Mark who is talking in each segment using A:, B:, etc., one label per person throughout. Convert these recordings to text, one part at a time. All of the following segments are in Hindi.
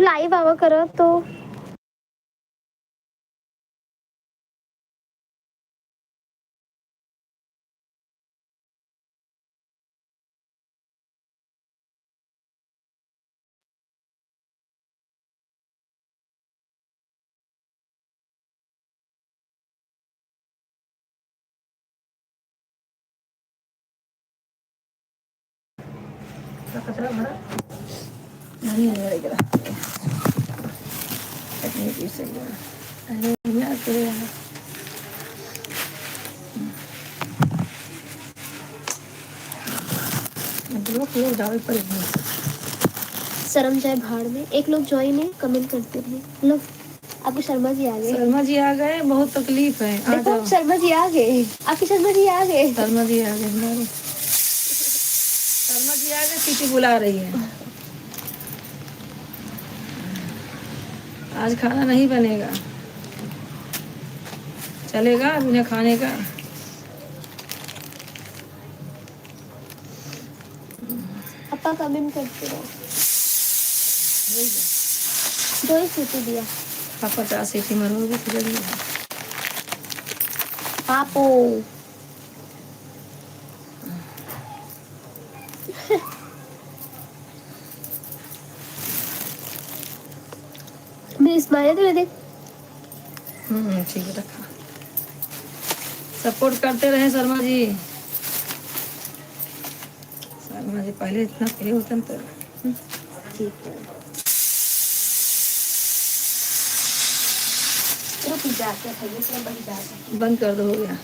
A: लाईव्ह आवा करा तो
B: कचरा भरा नहीं रहेगा तकनीकी सही है। अरे यार तेरे यार लोग दावे पर
A: शर्म जाए भाड़ में। एक लोग ज्वाइन है, कमेंट करते रहे। लो आपके शर्मा जी आ गए।
B: शर्मा जी आ गए, बहुत तकलीफ है। आ
A: देखो
B: जाओ
A: शर्मा जी आ गए, आपके शर्मा जी आ गए।
B: शर्मा जी आ गए हमारे शर्मा जी आ गए, सीटी बुला रही है। आज खाना नहीं बनेगा, चलेगा बिना खाने का।
A: पापा कमेंट करते रहो। दो ही सीटी दिया
B: पापा 50 सीटी मरोगे फिर
A: पापो। मेरी स्माइल तो देख।
B: ठीक है रखा। सपोर्ट करते रहे शर्मा जी। शर्मा जी पहले इतना प्रिय होता तो
A: ठीक है
B: बंद कर दो, हो गया।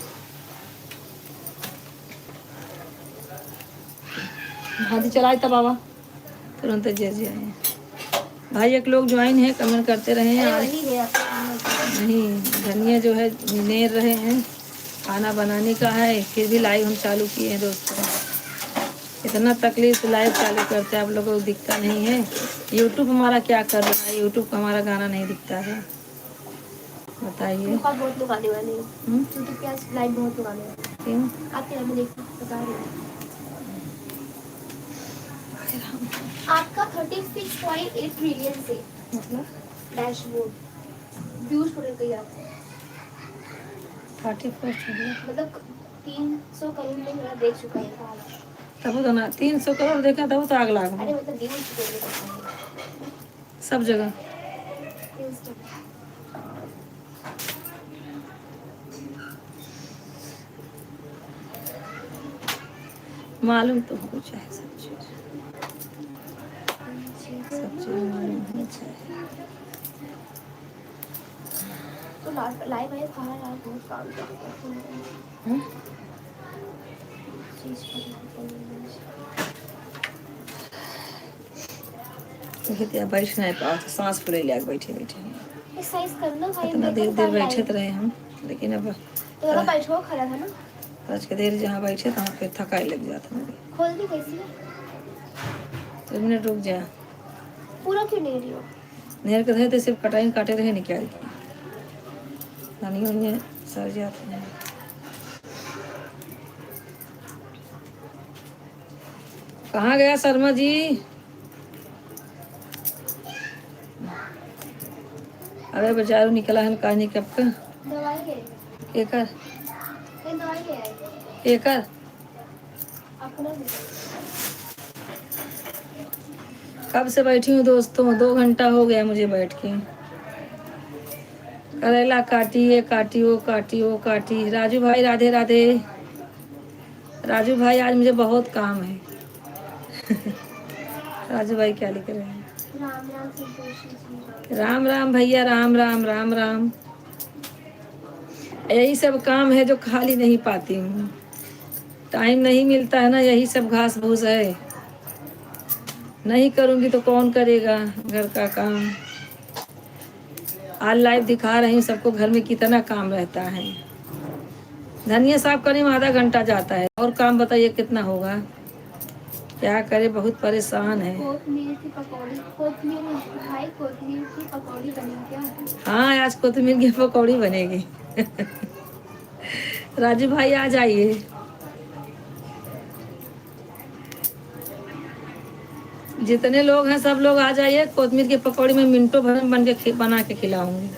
B: हाथी चलाए तब बाबा तुरंत जैसे आए भाई। एक लोग ज्वाइन है, कमेंट करते रहे हैं। आज नहीं धनिया जो है नेर रहे हैं, खाना बनाने का है, फिर भी लाइव हम चालू किए हैं दोस्तों। इतना तकलीफ से लाइव चालू करते हैं, आप लोगों को दिखता नहीं है। यूट्यूब हमारा क्या कर रहा है, यूट्यूब का हमारा गाना नहीं दिखता है, बताइए।
A: बहुत लोग आने वाले हैं, यूट्यूब पे आज लाइव बहुत लोग आने वाले हैं।
B: क्यों?
A: आपके यहाँ देख बता रही हूँ। आपका 36.8 ट्रिलियन से
B: मतलब
A: डैशबोर्ड व्यूज टोटल कहीं आता है
B: 31
A: मतलब 300 करोड़ में मेरा देख चुका है आज।
B: तब तो ना 300 करोड़ देखा तब तो आग लाग
A: अरे मतलब व्यूज टोटल
B: सब जगह। मालूम तो हो चाहे सब चीज मालूम हो चाहे।
A: तो लाइव आए खाना यार बहुत काम करते हैं।
B: बैठ नहीं पाओ तो सांस फूले लग बैठे बैठे
A: एक्सरसाइज करना भाई।
B: इतना देर देर बैठे तो रहे हम, लेकिन अब
A: तो वाला बैठो खड़ा था ना
B: आज के देर जहाँ बैठे तो वहाँ पे थकाई लग जाता है।
A: खोल दी कैसी
B: तो मिनट रुक जा।
A: पूरा क्यों नहीं रही हो?
B: नेर के रहे तो सिर्फ कटाई काटे रहे निकाल के पानी उन्हें सर जाते हैं। कहाँ गया शर्मा जी? अरे बाजारू निकला है कहानी कब का।
A: दवाई ले
B: एकर
A: दवाई ले आए
B: एकर
A: अपना
B: कब से बैठी हूँ दोस्तों, 2 घंटा हो गया मुझे बैठ के। करेला काटी, ये काटी, वो काटी, वो काटी। राजू भाई राधे राधे। राजू भाई आज मुझे बहुत काम है। राजू भाई क्या लिख रहे हैं?
A: राम राम संतोषी जी।
B: राम राम भैया, राम राम राम राम। यही सब काम है जो खाली नहीं पाती हूँ, टाइम नहीं मिलता है ना। यही सब घास फूस है, नहीं करूँगी तो कौन करेगा घर का काम। आज लाइव दिखा रही हूँ सबको घर में कितना काम रहता है। धनिया साफ करने में आधा घंटा जाता है, और काम बताइए कितना होगा। क्या करे, बहुत परेशान है।
A: कोतमीर की पकौड़ी, कोतमीर भाई कोतमीर की पकौड़ी बनी क्या?
B: हाँ आज कोतमीर की पकौड़ी बनेगी। राजू भाई आ जाइए। जितने लोग हैं सब लोग आ जाइए, कोतमीर की पकौड़ी में मिनटों भर में बना के खिलाऊंगी।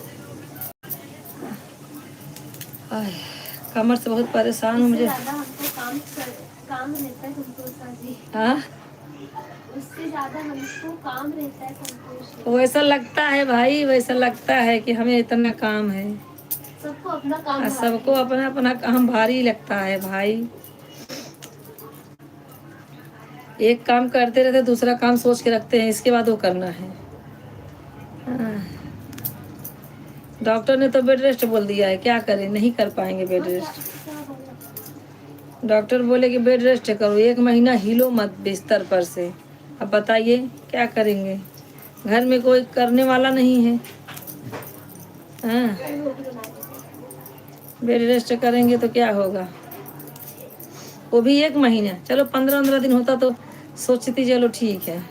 B: आय, कमर से बहुत परेशान हूँ मुझे।
A: काम रहता है संतोष जी।
B: हाँ,
A: उससे ज्यादा हमको काम रहता है संतोष।
B: वैसा लगता है भाई, वैसा लगता है कि हमें इतना काम है।
A: सबको अपना काम,
B: सबको अपना अपना काम भारी लगता है भाई। एक काम करते रहते दूसरा काम सोच के रखते हैं, इसके बाद वो करना है। डॉक्टर ने तो बेड रेस्ट बोल दिया है, क्या करें, नहीं कर पाएंगे बेड रेस्ट। डॉक्टर बोले कि बेड रेस्ट करो, 1 महीना हिलो मत बिस्तर पर से। अब बताइए क्या करेंगे, घर में कोई करने वाला नहीं है। हाँ, बेड रेस्ट करेंगे तो क्या होगा, वो भी 1 महीना। चलो 15-15 दिन होता तो सोचती चलो ठीक है।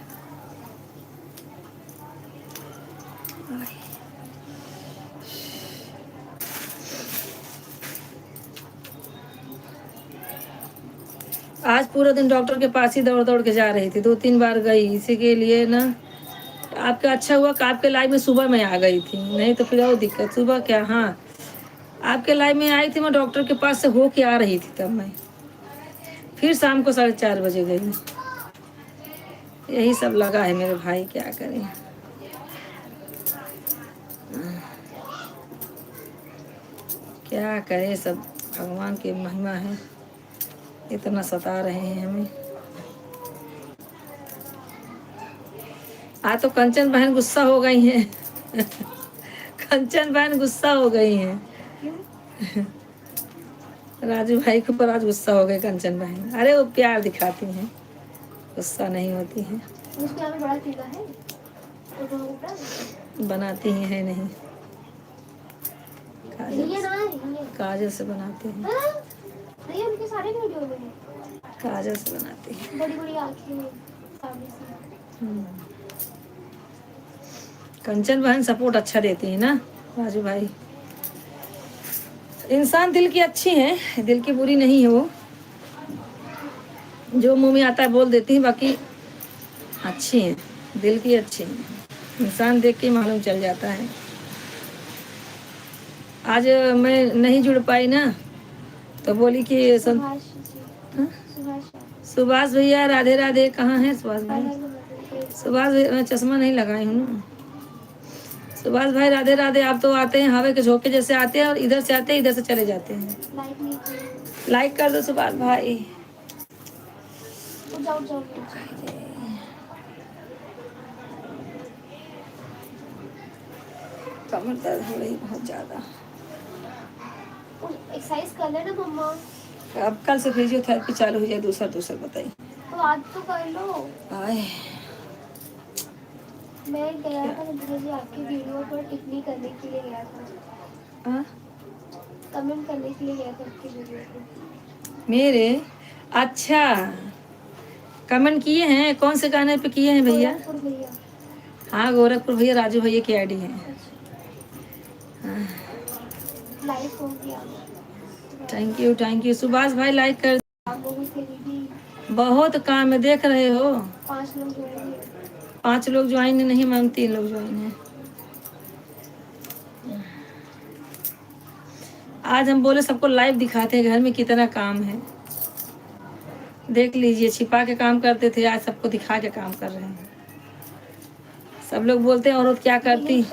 B: आज पूरा दिन डॉक्टर के पास ही दौड़ दौड़ के जा रही थी, 2-3 बार गई इसी के लिए ना। आपका अच्छा हुआ कि आपके लाइफ में सुबह में आ गई थी, नहीं तो फिर और दिक्कत। सुबह क्या, हाँ आपके लाइफ में आई थी, मैं डॉक्टर के पास से हो के आ रही थी तब मैं। फिर शाम को 4:30 बजे गई। यही सब लगा है मेरे भाई, क्या करें। क्या करें, सब भगवान की महिमा है, इतना सता रहे हैं हमें। आज तो कंचन बहन गुस्सा हो गई हैं। कंचन बहन गुस्सा हो गई हैं। राजू भाई के ऊपर आज गुस्सा हो गए कंचन बहन। अरे वो प्यार दिखाती हैं, गुस्सा नहीं होती हैं।
A: बड़ा चूल्हा है तो
B: बनाती ही है नहीं, काजल से बनाती हैं।
A: नहीं, उनके सारे वीडियो में
B: काजल से बनाती हैं,
A: बड़ी बड़ी आंखें सामने से।
B: कंचन बहन सपोर्ट अच्छा देती है ना राजू भाई। इंसान दिल की अच्छी है, दिल की बुरी नहीं है वो, जो मुंह में आता है बोल देती है, बाकी अच्छी है, दिल की अच्छी है, इंसान देख के मालूम चल जाता है। आज मैं नहीं जुड़ पाई ना, तो बोली कि सुभाष भैया राधे राधे। कहाँ है सुभाष भाई? सुभाष भाई, मैं चश्मा नहीं लगाई हूँ ना। सुभाष भाई राधे राधे। आप तो आते हैं हवा के झोंके जैसे आते हैं, और इधर से आते हैं इधर से चले जाते हैं। लाइक कर दो सुभाष भाई। कमर दर्द हो रही बहुत ज्यादा।
A: एक्सरसाइज कर लेना मम्मा।
B: अब कल से फिजियोथेरेपी चालू हो जाए, दूसरा बताइए।
A: तो आज तो कर लो।
B: आए,
A: मैं गया था जी आपकी वीडियो पर टिप्पणी करने के लिए गया था। कमेंट करने के लिए गया था आपकी वीडियो पे।
B: मेरे अच्छा कमेंट किए हैं, कौन से गाने पे किए हैं भैया? हाँ गोरखपुर भैया, राजू भैया की आईडी है।
A: लाइक हो गया।
B: थैंक यू सुभाष भाई, लाइक कर। बहुत काम है, देख रहे हो। 5 लोग ज्वाइन नहीं, मैम 3 लोग ज्वाइन है। आज हम बोले सबको लाइव दिखाते हैं घर में कितना काम है, देख लीजिए। छिपा के काम करते थे, आज सबको दिखा के काम कर रहे हैं। सब लोग बोलते हैं औरत क्या करती।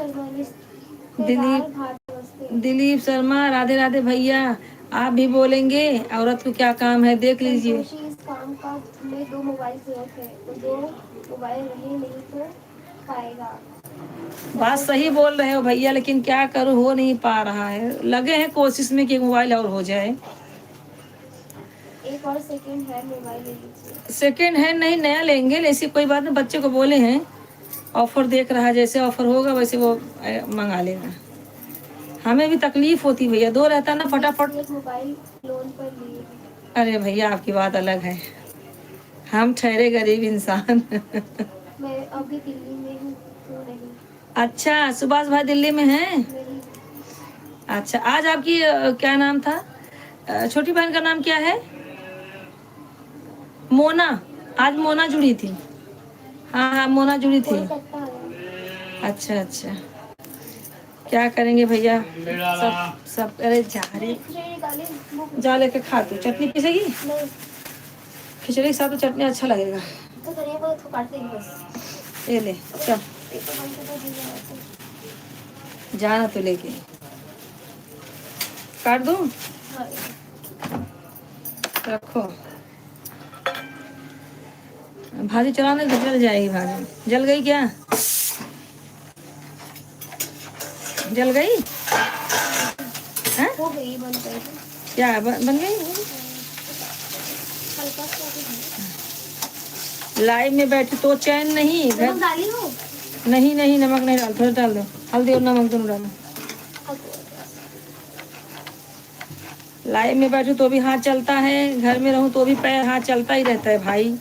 B: दिलीप शर्मा राधे राधे भैया, आप भी बोलेंगे औरत को क्या काम है, देख लीजिए।
A: इस काम का में 2 मोबाइल जरूरत है, तो 2 मोबाइल नहीं तो पाएगा।
B: बात सही बोल रहे हो भैया, लेकिन क्या करूँ, हो नहीं पा रहा है। लगे हैं कोशिश में कि मोबाइल और हो जाए।
A: एक और सेकंड हैंड मोबाइल ले लीजिए।
B: सेकंड हैंड नहीं, नया लेंगे, ऐसी कोई बात नहीं। बच्चे को बोले हैं, ऑफर देख रहा है, जैसे ऑफर होगा वैसे वो मंगा लेगा। हमें भी तकलीफ होती भैया, 2 रहता ना फटाफट।
A: एक मोबाइल लोन पर लिए।
B: अरे भैया आपकी बात अलग है, हम ठहरे गरीब इंसान।
A: मैं अभी दिल्ली में हूँ तो नहीं।
B: अच्छा सुभाष भाई दिल्ली में हैं? अच्छा, आज आपकी क्या नाम था, छोटी बहन का नाम क्या है? मोना। आज मोना जुड़ी थी। हाँ हाँ, मोना जुड़ी थी।
A: कोलकाता आया।
B: अच्छा अच्छा, क्या करेंगे भैया, सब सब। अरे जा रही,
A: खिचड़ी निकाली वो
B: जा लेके खा तू। चटनी पीसेगी?
A: नहीं
B: खिचड़ी के साथ तो चटनी अच्छा लगेगा।
A: तो धनिया को तो काट देंगे बस।
B: ये ले चल,
A: पेपर बंद कर दो दीजिए वैसे।
B: जाना तो लेके काट दूँ?
A: हाँ
B: रखो, भाजी चलाने तो जल जाएगी। भाजी जल गई क्या? जल गई? हैं?
A: हो गई बंद कर दो।
B: क्या बन गई?
A: हल्का सा
B: लाइव में बैठे तो चैन नहीं।
A: नमक
B: घर
A: डाली हो?
B: नहीं नहीं, नमक नहीं डाल, थोड़ा डाल दो, हल्दी और नमक दोनों डालो। लाइव में बैठूं तो भी हाथ चलता है, घर में रहूं तो भी पैर हाथ चलता ही रहता है भाई।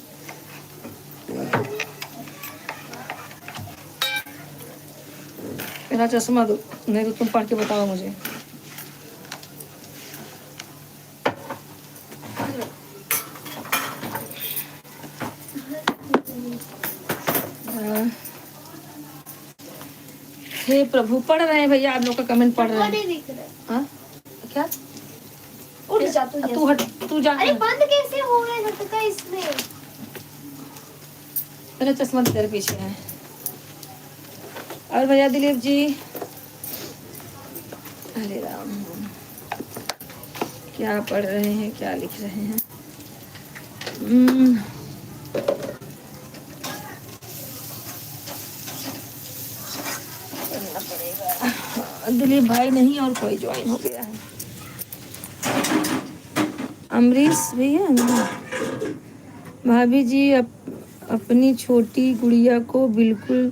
B: मेरा चश्मा दो, नहीं तो तुम पढ़ के बताओ मुझे। हे प्रभु, पढ़ रहे हैं भैया, आप लोग का कमेंट पढ़ रहे हैं।
A: दिख रहा है।
B: हाँ क्या?
A: उठ जा
B: तू हट, तू जा।
A: अरे बंद कैसे हो गया झटका इसमें?
B: मेरा चश्मा तेरे पीछे है। और भैया दिलीप जी, अरे राम, क्या पढ़ रहे हैं, क्या लिख रहे हैं? करना पड़ेगा। दिलीप भाई नहीं और कोई ज्वाइन हो गया है। अमरीश भैया नहीं। भाभी जी अपनी छोटी गुड़िया को बिल्कुल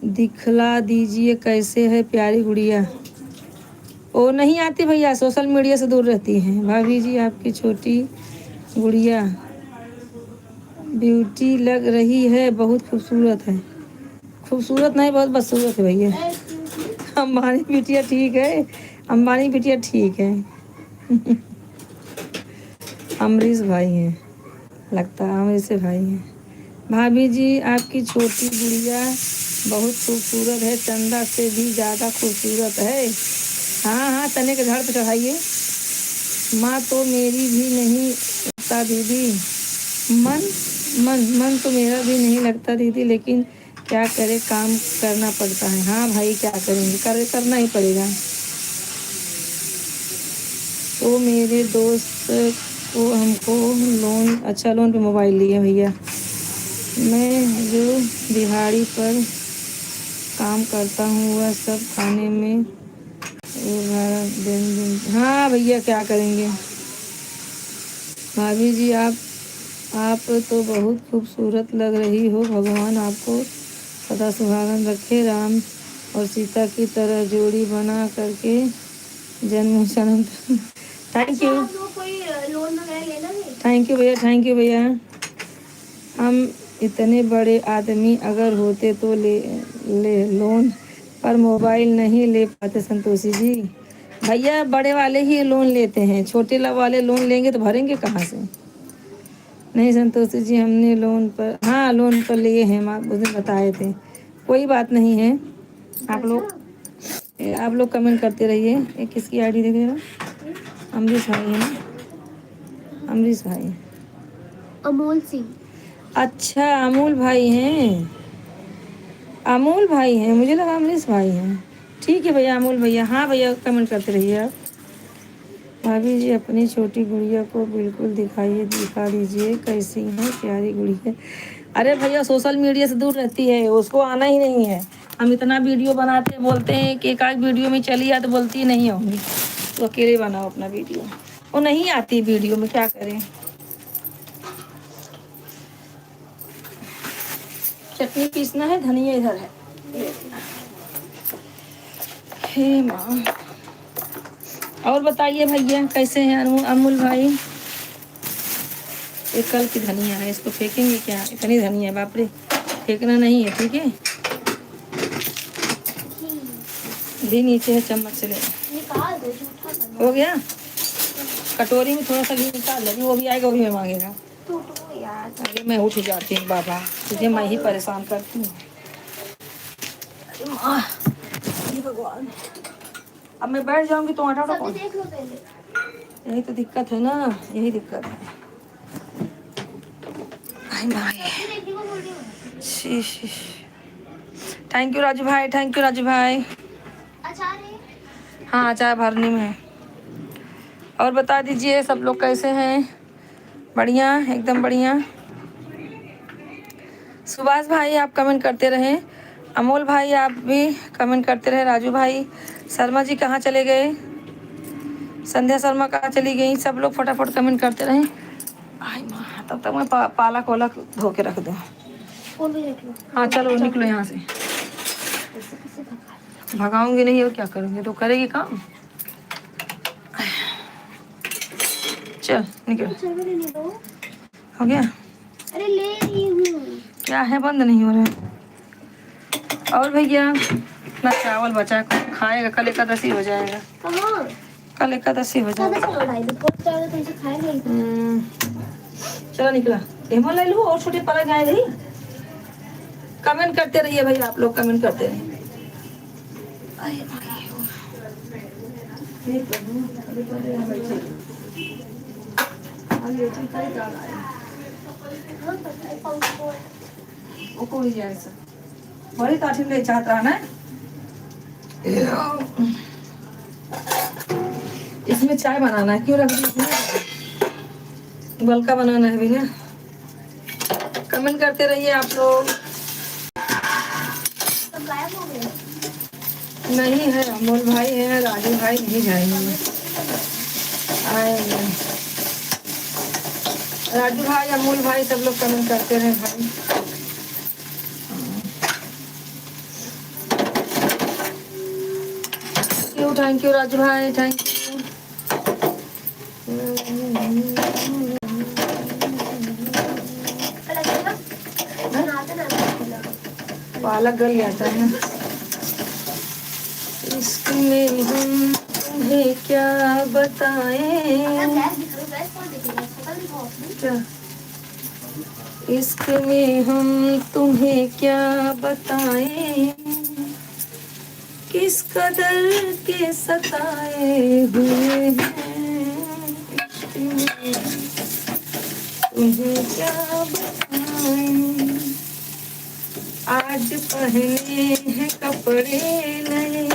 B: दिखला दीजिए, कैसे है प्यारी गुड़िया? वो नहीं आती भैया, सोशल मीडिया से दूर रहती हैं। भाभी जी आपकी छोटी गुड़िया ब्यूटी लग रही है, बहुत खूबसूरत है। खूबसूरत नहीं, बहुत बदसूरत है भैया। अंबानी बिटिया ठीक है, अंबानी बिटिया ठीक है। अमरीश भाई हैं, लगता है अमरीश भाई हैं। भाभी जी आपकी छोटी गुड़िया बहुत खूबसूरत है, चंदा से भी ज़्यादा खूबसूरत है। हाँ हाँ, चने के झाड़ पे चढ़ाइए। माँ तो मेरी भी नहीं लगता दीदी, मन मन तो मेरा भी नहीं लगता दीदी, लेकिन क्या करे, काम करना पड़ता है। हाँ भाई, क्या करेंगे, करना ही पड़ेगा। तो मेरे दोस्त को हमको लोन, अच्छा लोन पे मोबाइल लिया भैया। मैं जो दिहाड़ी पर काम करता हूँ वह सब खाने में दिन। हाँ भैया, क्या करेंगे। भाभी जी आप तो बहुत खूबसूरत लग रही हो, भगवान आपको सदा सुहागन रखे, राम और सीता की तरह जोड़ी बना करके जन्म जन्म। थैंक यू,
A: कोई लोन वगैरह लेना है?
B: थैंक यू भैया, थैंक यू भैया। हम इतने बड़े आदमी अगर होते तो ले लोन पर मोबाइल नहीं ले पाते संतोषी जी। भैया बड़े वाले ही लोन लेते हैं, छोटे वाले लोन लेंगे तो भरेंगे कहाँ से? नहीं संतोषी जी, हमने लोन पर, हाँ लोन पर लिए हैं, आप उस दिन बताए थे। कोई बात नहीं है, आप लोग कमेंट करते रहिए। ये किसकी आईडी देख रहे हो? अमरीश भाई है ना, अमरीश भाई,
A: अमोल सिंह।
B: अच्छा अमूल भाई हैं, अमूल भाई हैं, मुझे लगा अमरीश भाई हैं। ठीक है भैया, अमूल भैया, हाँ भैया कमेंट करते रहिए आप। भाभी जी अपनी छोटी गुड़िया को बिल्कुल दिखा दीजिए, कैसी है प्यारी गुड़िया। अरे भैया सोशल मीडिया से दूर रहती है, उसको आना ही नहीं है। हम इतना वीडियो बनाते बोलते हैं कि एक आध वीडियो में चली आ तो बोलती नहीं होंगी, तो अकेले बनाओ अपना वीडियो। वो नहीं आती वीडियो में, क्या करें। चटनी पीसना है, धनिया इधर है। हे माँ, और बताइए भैया कैसे हैं अमूल भाई? ये कल की धनिया है, इसको फेंकेंगे क्या? इतनी धनिया है, बाप रे, फेंकना नहीं है, ठीक है। घी नीचे है, चम्मच से ले
A: निकाल दो, झूठा करना।
B: हो गया। कटोरी में थोड़ा सा घी निकाल लो, वो भी आएगा, वो भी मैं मांगेगा।
A: टूटो यार।
B: अरे मैं उठ जाती हूँ बाबा, तुझे मैं ही परेशान करती हूँ। अरे माँ, हे भगवान, अब मैं बैठ जाऊंगी तो आटा
A: सब्जी
B: कौन?
A: देख लो पहले।
B: यही तो दिक्कत है ना, यही दिक्कत है। आई माँ,
A: सब्जी देखने को बोल रही हूँ।
B: शी। थैंक यू राजू भाई, थैंक यू राजू भाई।
A: अचार है?
B: हाँ, चाय भरनी में है। और बता दीजिए सब लोग कैसे हैं? बढ़िया, एकदम बढ़िया। सुभाष भाई आप कमेंट करते रहें, अमोल भाई आप भी कमेंट करते रहे, राजू भाई, शर्मा जी कहाँ चले गए, संध्या शर्मा कहाँ चली गई, सब लोग फटाफट कमेंट करते रहें। आई माँ, तब तक मैं पालक वालक धो के रख दूँ।
A: फोन भी देख लो।
B: हाँ चलो निकलो यहाँ से।
A: कैसे भगा?
B: भगाऊंगी नहीं और क्या करूँगी, तो करेगी काम। चल निकल।
A: चाय वाले ले लो।
B: हो गया?
A: अरे ले रही हूँ।
B: क्या है, बंद नहीं हो रहा है। और भैया ना चावल बचा है, खाएगा, कल एकादशी हो जाएगा।
A: कहाँ?
B: कल एकादशी हो
A: ज्यादा
B: जाएगा।
A: चलो ढाई दो, बहुत ज्यादा तुमसे खाएंगे ही।
B: चलो निकला, हेमो ले लो और छोटे पलक आए रही। कमेंट करते रहिए भाई, आप लोग कमेंट करते रहिए। बड़ी काठी ले चाहता है ना, इसमें चाय बनाना है, क्यों रख दी इसमें? बल्का बनाना है भी ना। कमेंट करते रहिए आप लोग।
A: सब गायब हो गए।
B: नहीं है, अमोल भाई है, राजू भाई नहीं जाएंगे, आएंगे। राजू भाई, अमोल भाई, सब लोग कमेंट करते रहे भाई। थैंक यू राजू भाई, थैंक यू। पालक गल जाता है। इसमें हम तुम्हें क्या बताएं, क्या इश्क में हम तुम्हें क्या बताएं, किस कदर के सताए हुए हैं, इश्क में तुम्हें क्या बताएं। आज पहने हैं कपड़े नए,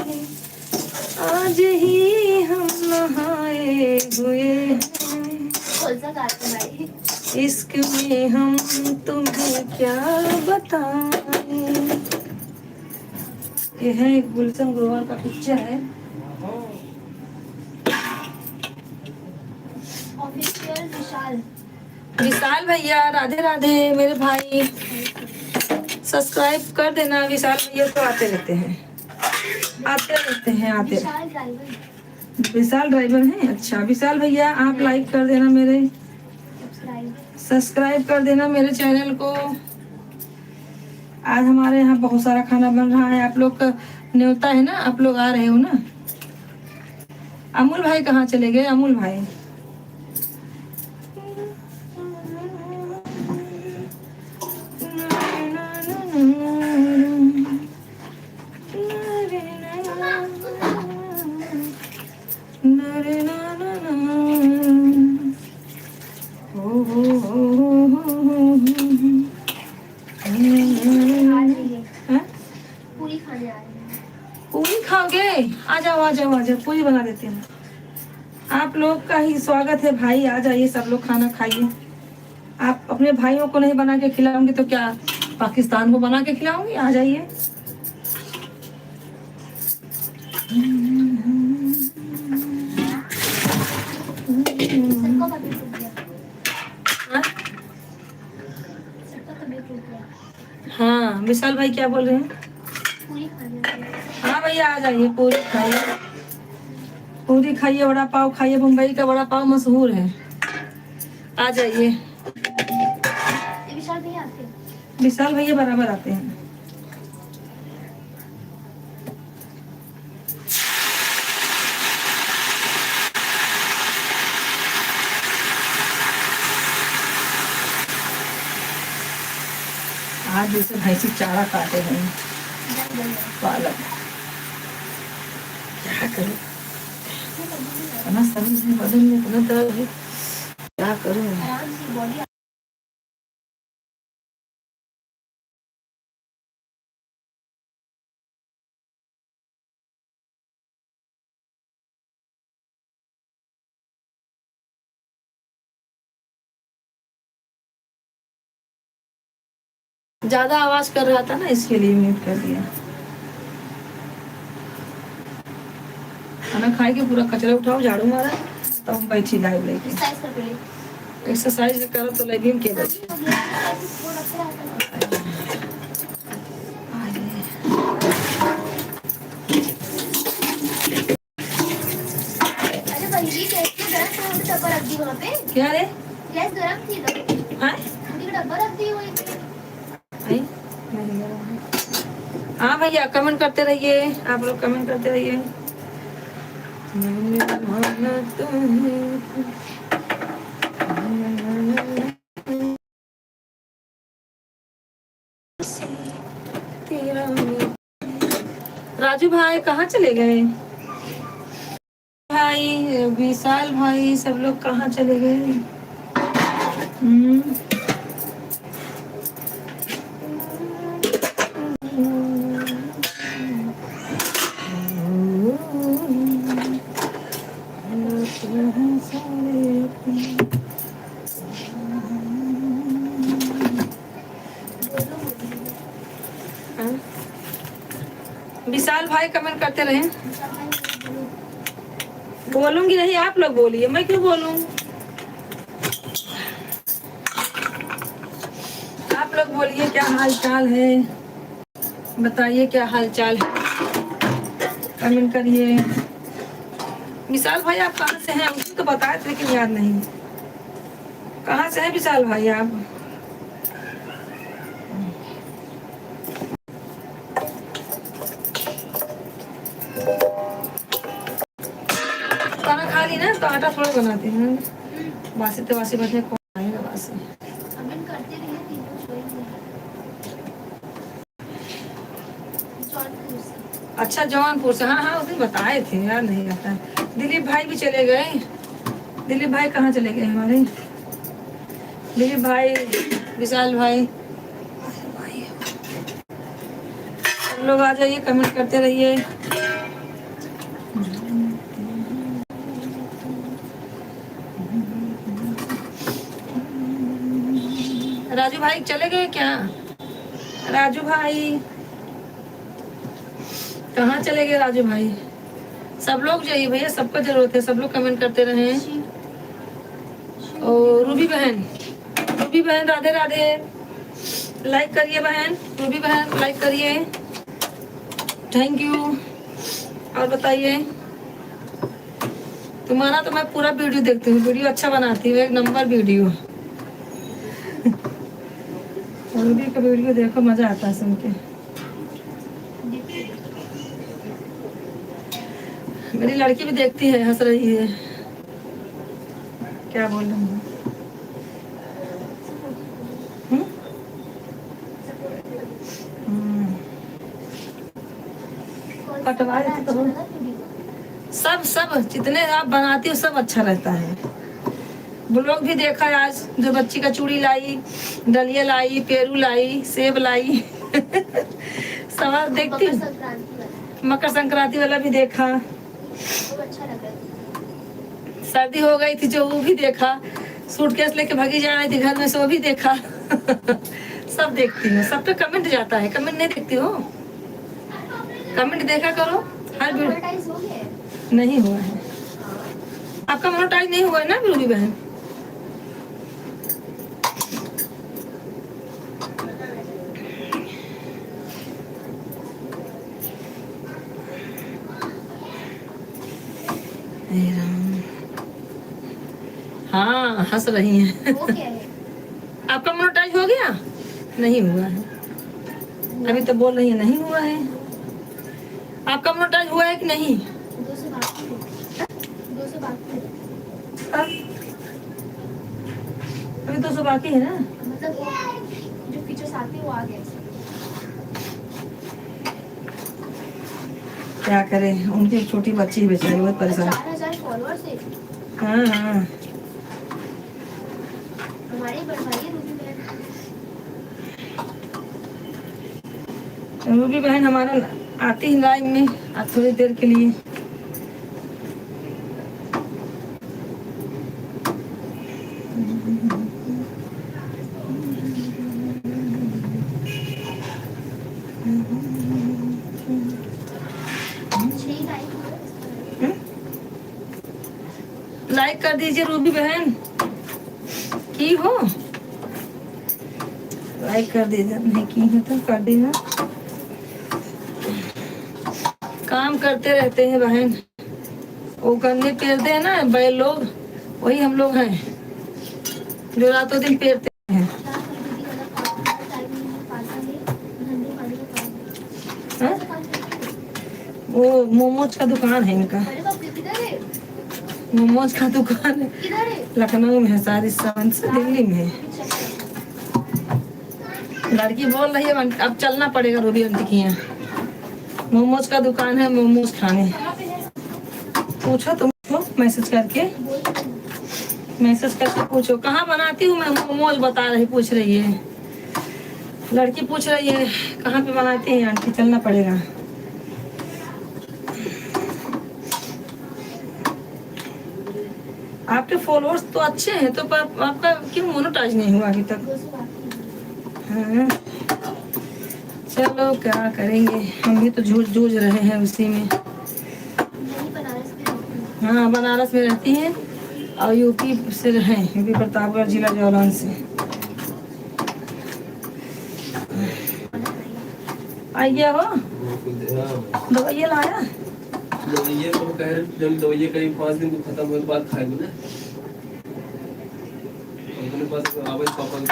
B: आज ही हम नहाए हुए हैं, इश्क में हम तुम्हें क्या बताएं। ये है एक गुलशन ग्रोवर का पिक्चर है।
A: विशाल
B: विशाल भैया राधे राधे मेरे भाई, सब्सक्राइब कर देना। विशाल भैया तो आते रहते हैं, आते। विशाल ड्राइवर हैं, अच्छा विशाल भैया आप लाइक कर देना, मेरे सब्सक्राइब कर देना मेरे चैनल को। आज हमारे यहाँ बहुत सारा खाना बन रहा है, आप लोग का न्योता है ना, आप लोग आ रहे हो ना। अमूल भाई कहाँ चले गए, अमूल भाई? पूरी खाओगे? आ जाओ, पूरी बना देते हैं। आप लोग का ही स्वागत है भाई, आ जाइए सब लोग खाना खाइए। आप अपने भाइयों को नहीं बना के खिलाओगे तो क्या पाकिस्तान को बना के खिलाओगे? आ जाइए। हाँ विशाल भाई क्या बोल रहे हैं? हाँ भैया आ जाइए, पूरी खाइए, वड़ा पाव खाइए, मुंबई का वड़ा पाव मशहूर है, आ जाइए। विशाल भैया बराबर आते हैं। जैसे भैंसी चारा काटे हैं पालक। क्या करूँ, इतना शरीर है, बदन में इतना दर्द है, क्या करूँ। ज्यादा आवाज कर रहा था ना, इसके लिए म्यूट कर दिया। खाना खाए के पूरा कचरा उठाओ, झाड़ू मारा, तो हम बैठी लाइव लेके। एक्सरसाइज करो तो लेगिन के बचे। क्या रे, गैस गरम थी तो डब्बा रख दी हुई थी। हाँ भैया, कमेंट करते रहिए, आप लोग कमेंट करते रहिए। राजू भाई कहाँ चले गए? भाई, विशाल भाई, सब लोग कहाँ चले गए? विशाल भाई कमेंट करते रहे। बोलूंगी नहीं, आप लोग बोलिए, मैं क्यों बोलूं? आप लोग बोलिए, क्या हाल चाल है, बताइए क्या हाल चाल है, कमेंट करिए। विशाल भाई आप कहाँ से हैं? मुझे तो बताए थे लेकिन याद नहीं। कहाँ से हैं विशाल भाई आप? खाना खा ली ना, तो आटा थोड़ा बनाते हैं। बासी तवासी बचने कौन आएगा बासी। अच्छा, जौनपुर से। हाँ हाँ, उस दिन बताए थे, यार नहीं आता है। दिलीप भाई भी चले गए। दिलीप भाई कहाँ चले गए हमारे? दिलीप भाई, विशाल भाई, सब लोग आ जाइए, कमेंट करते रहिए। राजू भाई चले गए क्या? राजू भाई कहाँ चले गए? राजू भाई, सब लोग जाइए भैया, सबको जरूरत है, सब लोग कमेंट करते रहे। और रूबी बहन राधे राधे, लाइक करिए बहन, रूबी बहन लाइक करिए, थैंक यू। और बताइए, तुम्हारा तो मैं पूरा वीडियो देखती हूँ, वीडियो अच्छा बनाती हूँ, एक नंबर वीडियो। रूबी का वीडियो देखो, मजा आता है सुन के। मेरी लड़की भी देखती है, हंस रही है। क्या बोल रही हूँ? कटवा देते तो सब जितने आप बनाती हो सब अच्छा रहता है। ब्लॉग भी देखा आज, जो बच्ची का चूड़ी लाई, डलिया लाई, पेरू लाई, सेब लाई। सब देखती हूँ। मकर संक्रांति वाला भी देखा, अच्छा लगा। सर्दी हो गई थी जो, वो भी देखा। सूटकेस लेके भागी जा रही थी घर में, सो भी देखा। सब देखती हूँ, सब पे कमेंट जाता है। कमेंट नहीं देखती हो? कमेंट देखा करो। हर नहीं हुआ है आपका, मोनेटाइज नहीं हुआ है ना रूबी बहन? हाँ, हंस रही हैं। आपका मोनेटाइज हो गया? नहीं हुआ है अभी तो बोल रही है नहीं हुआ है। आपका मोनेटाइज हुआ है कि नहीं? 200 बाकी अभी 200 बाकी है ना, मतलब जो फीचर्स आते हैं वो आ गए। क्या करें, उनकी एक छोटी बच्ची है बेचारी, बहुत परेशान।
A: 4,000 फॉलोअर्स है।
B: हाँ हाँ,
A: हमारी बढ़वाइए रूबी बहन।
B: रूबी बहन हमारा आती है लाइव में आज थोड़ी देर के लिए। लाइक कर दीजिए रूबी बहन की हो, लाइक कर दीजिए, नहीं की हो तो कर देना। काम करते रहते हैं बहन, वो गन्ने पेरते हैं ना बड़े लोग, वही हम लोग हैं जो रातों दिन पेरते हैं। हाँ? वो मोमोज का दुकान है इनका, मोमोज का दुकान है, लखनऊ में है, सारी सामान से दिल्ली में है। लड़की बोल रही है अब चलना पड़ेगा रूबी आंटी के यहाँ, मोमोज का दुकान है, मोमोज खाने। पूछो तुमको मैसेज करके, पूछो कहाँ बनाती हूँ मैं मोमोज, बता रही, पूछ रही है लड़की, पूछ रही है कहाँ पे बनाती है आंटी, चलना पड़ेगा। आपके फॉलोअर्स तो अच्छे हैं, तो पर आपका क्यों मोनेटाइज नहीं हुआ अभी तक? हाँ, चलो क्या करेंगे, हम भी तो जूझ रहे हैं उसी में। हाँ, बनारस में रहती हैं और यूपी से हैं, यूपी प्रतापगढ़ जिला जौलान से। आइए हो, दवाइया लाया,
C: दवाइयाँ तो कह रहे जब दवाइयाँ करीब 5 दिन को खत्म होने के बाद खाएंगे ना, अपने पास आवाज पापा के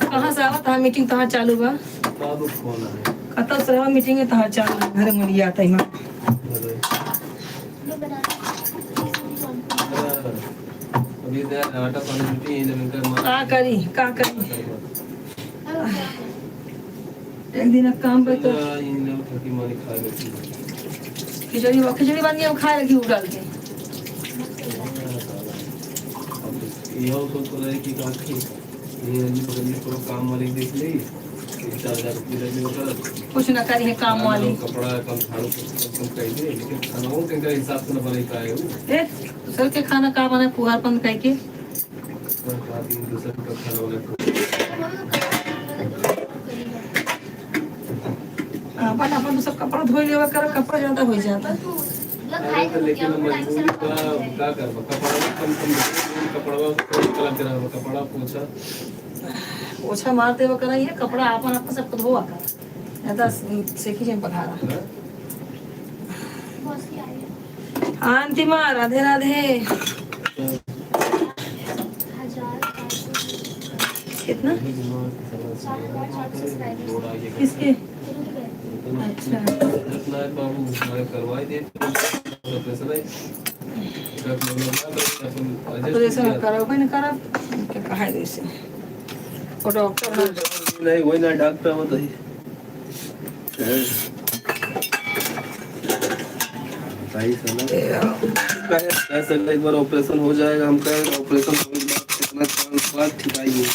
B: कहाँ से आवा था मीटिंग तहाँ चालू बा,
C: बाबू फोन है
B: कतौ से मीटिंग है तहाँ चालू, घर में आता है मां।
C: अभी आटा पानी रोटी है जमीन का
B: का करी एक दिन काम पे तो
C: इन लोग ठकी मानी खा लेती
B: खिचड़ी बन गया, खाए लगी डाल के।
C: यह सोच रहे कि काफी ये पूरा काम वाले देख ले 4,000 रुपये लगे होगा,
B: कुछ न करी है काम वाली,
C: कपड़ा कम झाड़ू कम कहिए, लेकिन खाना के हिसाब से न बने का है वो
B: सर के खाना का बने फुहारपन कह के
C: दूसरे का खाना वाला
B: अपन सब कपड़ा धोई लेवा कर, कपड़ा ज्यादा हो जाता।
C: लेकिन मजबूरी का करबा, कपड़ा पोछा
B: पोछा मारते हुए कराइए, कपड़ा अपन सबको धोआ कर, ज्यादा सेखी जम पखारा। आंटी माँ राधे राधे। कितना किसके? अच्छा,
C: बाबू करवाई दे
B: तो जैसे करोगे न करा क्या कहा जैसे और डॉक्टर
C: नहीं वही ना डॉक्टर बताइए ऐसा एक बार ऑपरेशन हो जाएगा, हम कहें ऑपरेशन होने के बाद कितना बाद ठीक आएगी।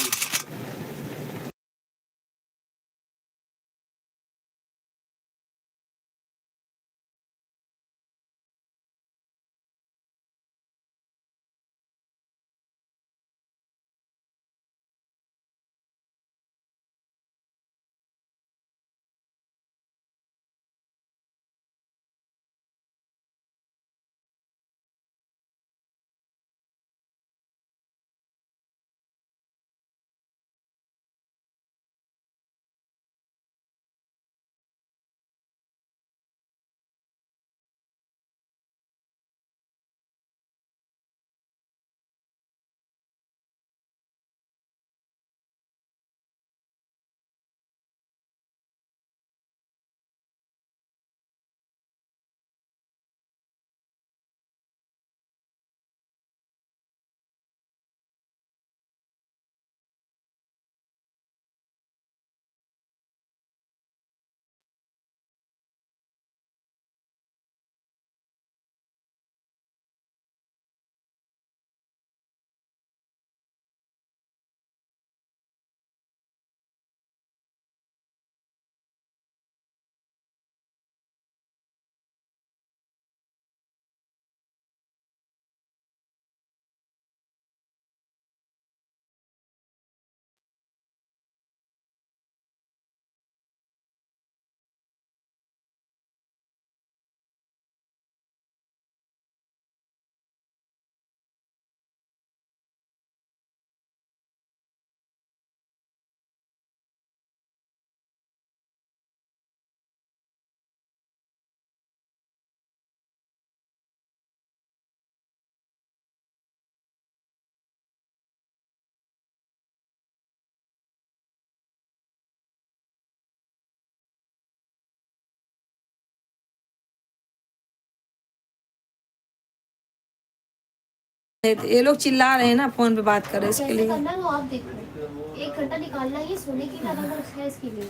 B: ये लोग चिल्ला रहे हैं ना, फोन पे बात कर रहे हैं इसके
A: कैसे
B: लिए।
A: करना है वो आप देखो, 1 घंटा निकालना ही सोने के लिए, आधा घंटा है इसके लिए।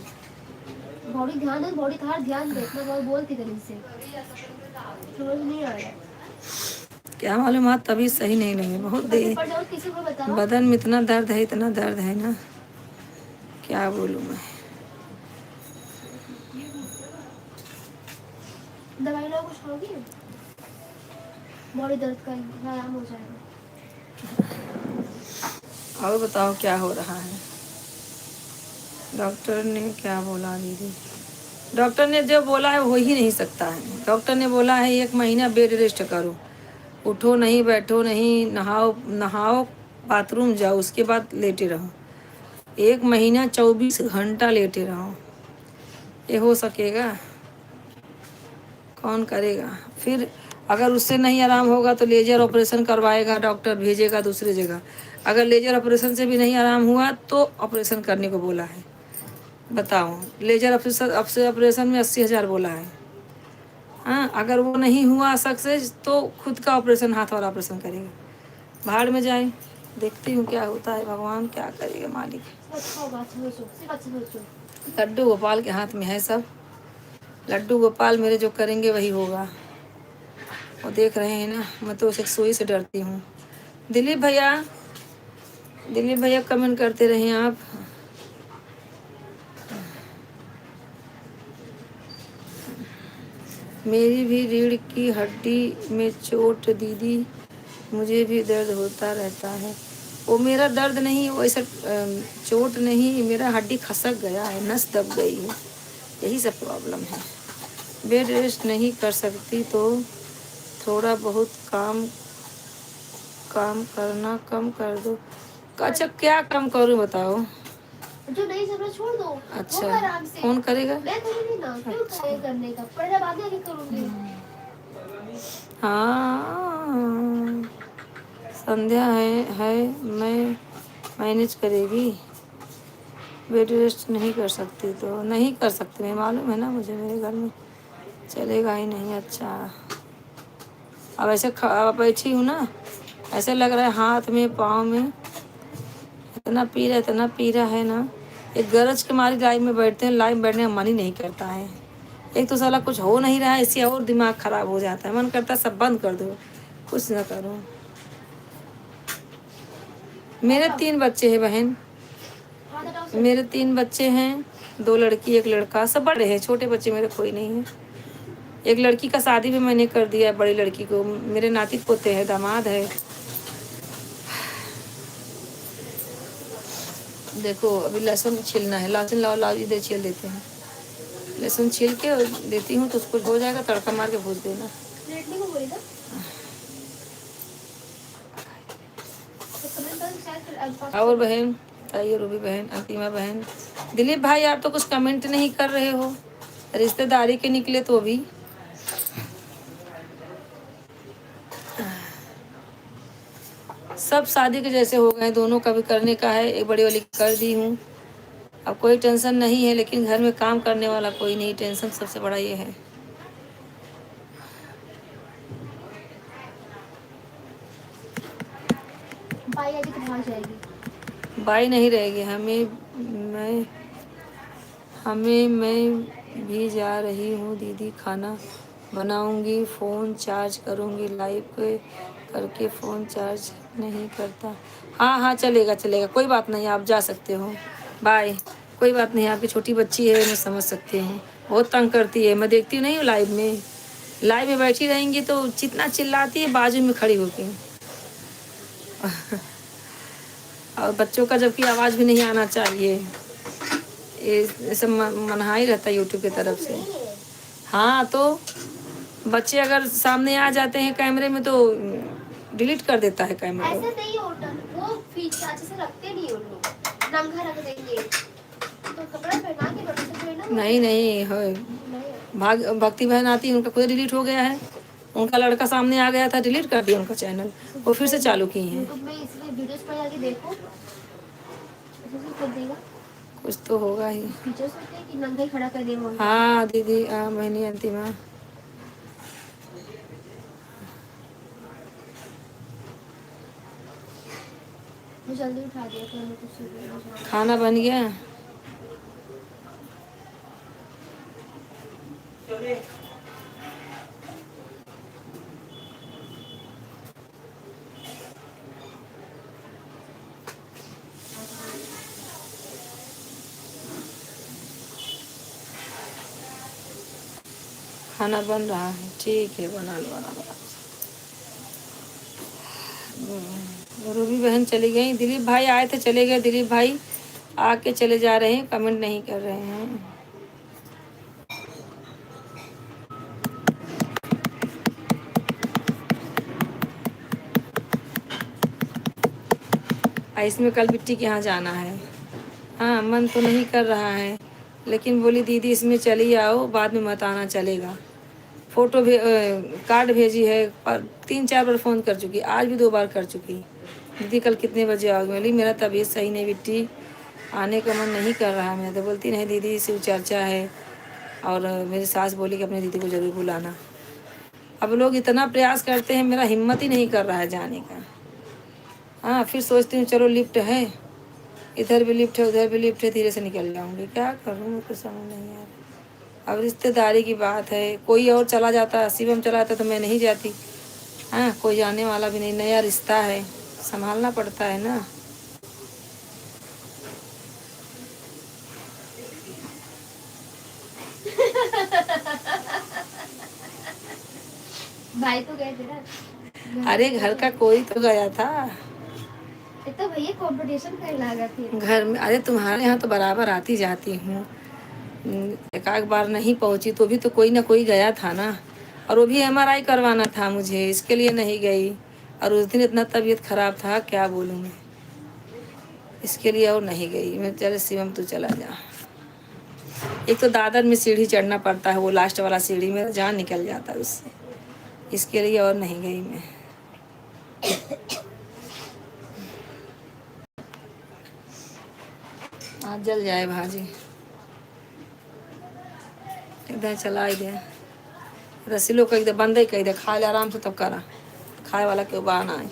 A: बॉडी ध्यान दे, बॉडी थार ध्यान दे, इतना बहुत बोलती कहीं से समझ नहीं आ रहा है।
B: क्या मालूम आज तभी सही नहीं लगे, बहुत दे
A: पर जाओ किसी को बताओ,
B: बदन में इतना दर्द है, इतना दर्द है ना, क्या बोलूँ मैं।
A: दवाई लो कुछ खाओगी, बॉडी दर्द का आराम हो जाएगा।
B: और बताओ क्या हो रहा है। डॉक्टर ने क्या बोला दीदी? डॉक्टर ने जो बोला है हो ही नहीं सकता है। डॉक्टर ने बोला है 1 महीना बेड रेस्ट करो, उठो नहीं, बैठो नहीं, नहाओ नहाओ, बाथरूम जाओ, उसके बाद लेटे रहो। 1 महीना 24 घंटा लेटे रहो, ये हो सकेगा? कौन करेगा? फिर अगर उससे नहीं आराम होगा तो लेजर ऑपरेशन करवाएगा, डॉक्टर भेजेगा दूसरी जगह। अगर लेजर ऑपरेशन से भी नहीं आराम हुआ तो ऑपरेशन करने को बोला है। बताओ, लेजर ऑपरेशन में 80,000 बोला है। हाँ, अगर वो नहीं हुआ सक्सेस तो खुद का ऑपरेशन, हाथ वाला ऑपरेशन करेगा। भाड़ में जाए, देखती हूँ क्या होता है, भगवान क्या करेगा मालिक। लड्डू गोपाल के हाथ में है सब। लड्डू गोपाल मेरे जो करेंगे वही होगा। वो देख रहे हैं ना, मैं तो उसे सुई से डरती हूँ। दिलीप भैया कमेंट करते रहे आप। मेरी भी रीढ़ की हड्डी में चोट दीदी, मुझे भी दर्द होता रहता है। वो मेरा दर्द नहीं, वो ऐसा चोट नहीं, मेरा हड्डी खसक गया है, नस दब गई है, यही सब प्रॉब्लम है। बेड रेस्ट नहीं कर सकती तो थोड़ा बहुत काम करना कम कर दो। अच्छा, क्या काम करूँ बताओ?
A: जो नहीं समझ छोड़ दो।
B: अच्छा,
A: होगा आराम से।
B: कौन करेगा?
A: मैं करूँगी ना, क्यों
B: अच्छा।
A: करने का, पर जब आगे करूँगी।
B: हाँ, संध्या है मैं मैनेज करेगी। बेड रेस्ट नहीं कर सकती तो नहीं कर सकती, मैं मालूम है ना मुझे, मेरे घर में चलेगा ही नहीं। अच्छा, अब ऐसे बैठी हूँ ना, ऐसे लग रहा है हाथ में पाँव में इतना पीड़ा है ना। एक गरज के मारी लाइव में बैठते हैं, लाइव में बैठने का मन ही नहीं करता है। एक तो साला कुछ हो नहीं रहा है, इससे और दिमाग खराब हो जाता है, मन करता है सब बंद कर दो, कुछ ना करो। मेरे 3 बच्चे हैं बहन, मेरे 3 बच्चे हैं, 2 लड़की 1 लड़का, सब बड़े हैं, छोटे बच्चे मेरे कोई नहीं है। एक लड़की का शादी भी मैंने कर दिया है, बड़ी लड़की को। मेरे नाती पोते हैं, दामाद है। देखो अभी लहसुन छीलना है, लहसुन लाओ इधर छील देते हैं। लहसुन छील के देती हूँ तो उसको हो जाएगा, तड़का मार के भूज देना। और बहन बताइए, रूबी बहन, अंतिमा बहन, दिलीप भाई आप तो कुछ कमेंट नहीं कर रहे हो, रिश्तेदारी के निकले तो भी। सब शादी के जैसे हो गए, दोनों का भी करने का है, एक बड़ी वाली कर दी हूँ, अब कोई टेंशन नहीं है, लेकिन घर में काम करने वाला कोई नहीं, टेंशन सबसे बड़ा ये है।
A: बाई आगे तो भाग जाएगी।
B: बाई नहीं रहेगी, मैं भी जा रही हूँ दीदी, खाना बनाऊंगी, फ़ोन चार्ज करूंगी, लाइव करके फ़ोन चार्ज नहीं करता। हाँ चलेगा, कोई बात नहीं, आप जा सकते हो, बाय। कोई बात नहीं, आपकी छोटी बच्ची है, मैं समझ सकती हूँ, बहुत तंग करती है, मैं देखती नहीं हूँ लाइव में बैठी रहेंगी तो जितना चिल्लाती है बाजू में खड़ी होके। और बच्चों का जबकि आवाज़ भी नहीं आना चाहिए, ये सब मनाही रहता है यूट्यूब की तरफ से। हाँ, तो बच्चे अगर सामने आ जाते हैं कैमरे में तो डिलीट कर देता है कैमरा।
A: ऐसा नहीं होता, वो फीचर अच्छे से रखते नहीं उन लोग, नंगा रख देंगे तो कपड़ा पहना के बच्चे को ना।
B: नहीं है, भक्ति बहन आती है, उनका खुद डिलीट हो गया है, उनका लड़का सामने आ गया था, डिलीट कर दिया उनका चैनल, वो फिर से चालू की हैं।
A: यूट्यूब में इसलिए वीडियोस पर जाके देखो, कर देगा,
B: कुछ तो होगा ही।
A: फीचर्स होते हैं कि नंगा ही खड़ा कर देगा।
B: हाँ दीदी, बहनी अंतिमा,
A: तो जल्दी उठा दिया कल मैं कुछ सुबह।
B: खाना बन गया? खाना बन रहा है, ठीक है, बना लो बना लो। रूबी बहन चली गई, दिलीप भाई आए थे चले गए, दिलीप भाई आके चले जा रहे हैं, कमेंट नहीं कर रहे हैं। इसमें कल बिट्टी के यहाँ जाना है। हाँ, मन तो नहीं कर रहा है, लेकिन बोली दीदी इसमें चली आओ, बाद में मत आना, चलेगा। फोटो कार्ड भेजी है, पर 3-4 बार फ़ोन कर चुकी, आज भी 2 बार कर चुकी। दीदी कल कितने बजे आओगे? बोली मेरा तबीयत सही नहीं बिट्टी, आने का मन नहीं कर रहा है। मैं तो बोलती नहीं दीदी, शिव चर्चा है, और मेरी सास बोली कि अपनी दीदी को ज़रूर बुलाना। अब लोग इतना प्रयास करते हैं, मेरा हिम्मत ही नहीं कर रहा है जाने का। हाँ, फिर सोचती हूँ चलो लिफ्ट है, इधर भी लिफ्ट है उधर भी लिफ्ट है, धीरे से निकल जाऊँगी। क्या करूँ, मुझे कुछ समझ नहीं आ रहा। अब रिश्तेदारी की बात है, कोई और चला जाता, शिवम चला जाता तो मैं नहीं जाती। हाँ, कोई जाने वाला भी नहीं, नया रिश्ता है, संभालना पड़ता है ना।
A: भाई तो गए थे ना।
B: अरे घर का कोई तो गया था।
A: ये तो भैया कंपटीशन कर लगा थे
B: घर में, अरे तुम्हारे यहाँ तो बराबर आती जाती हूँ, एक आध बार नहीं पहुँची तो भी तो कोई ना कोई गया था ना। और वो भी MRI करवाना था मुझे, इसके लिए नहीं गई। और उस दिन इतना तबीयत खराब था, क्या बोलूँ मैं, इसके लिए और नहीं गई मैं। चले शिवम तू चला जा। एक तो दादर में सीढ़ी चढ़ना पड़ता है, वो लास्ट वाला सीढ़ी, मेरा जान निकल जाता है उससे, इसके लिए और नहीं गई मैं। आज जल जाए भाजी, एकदम चला ही दे, रसीलो को एकदम बंद ही कही दे, खा ले आराम से तब करा, खाए वाला के बाहर ना आए।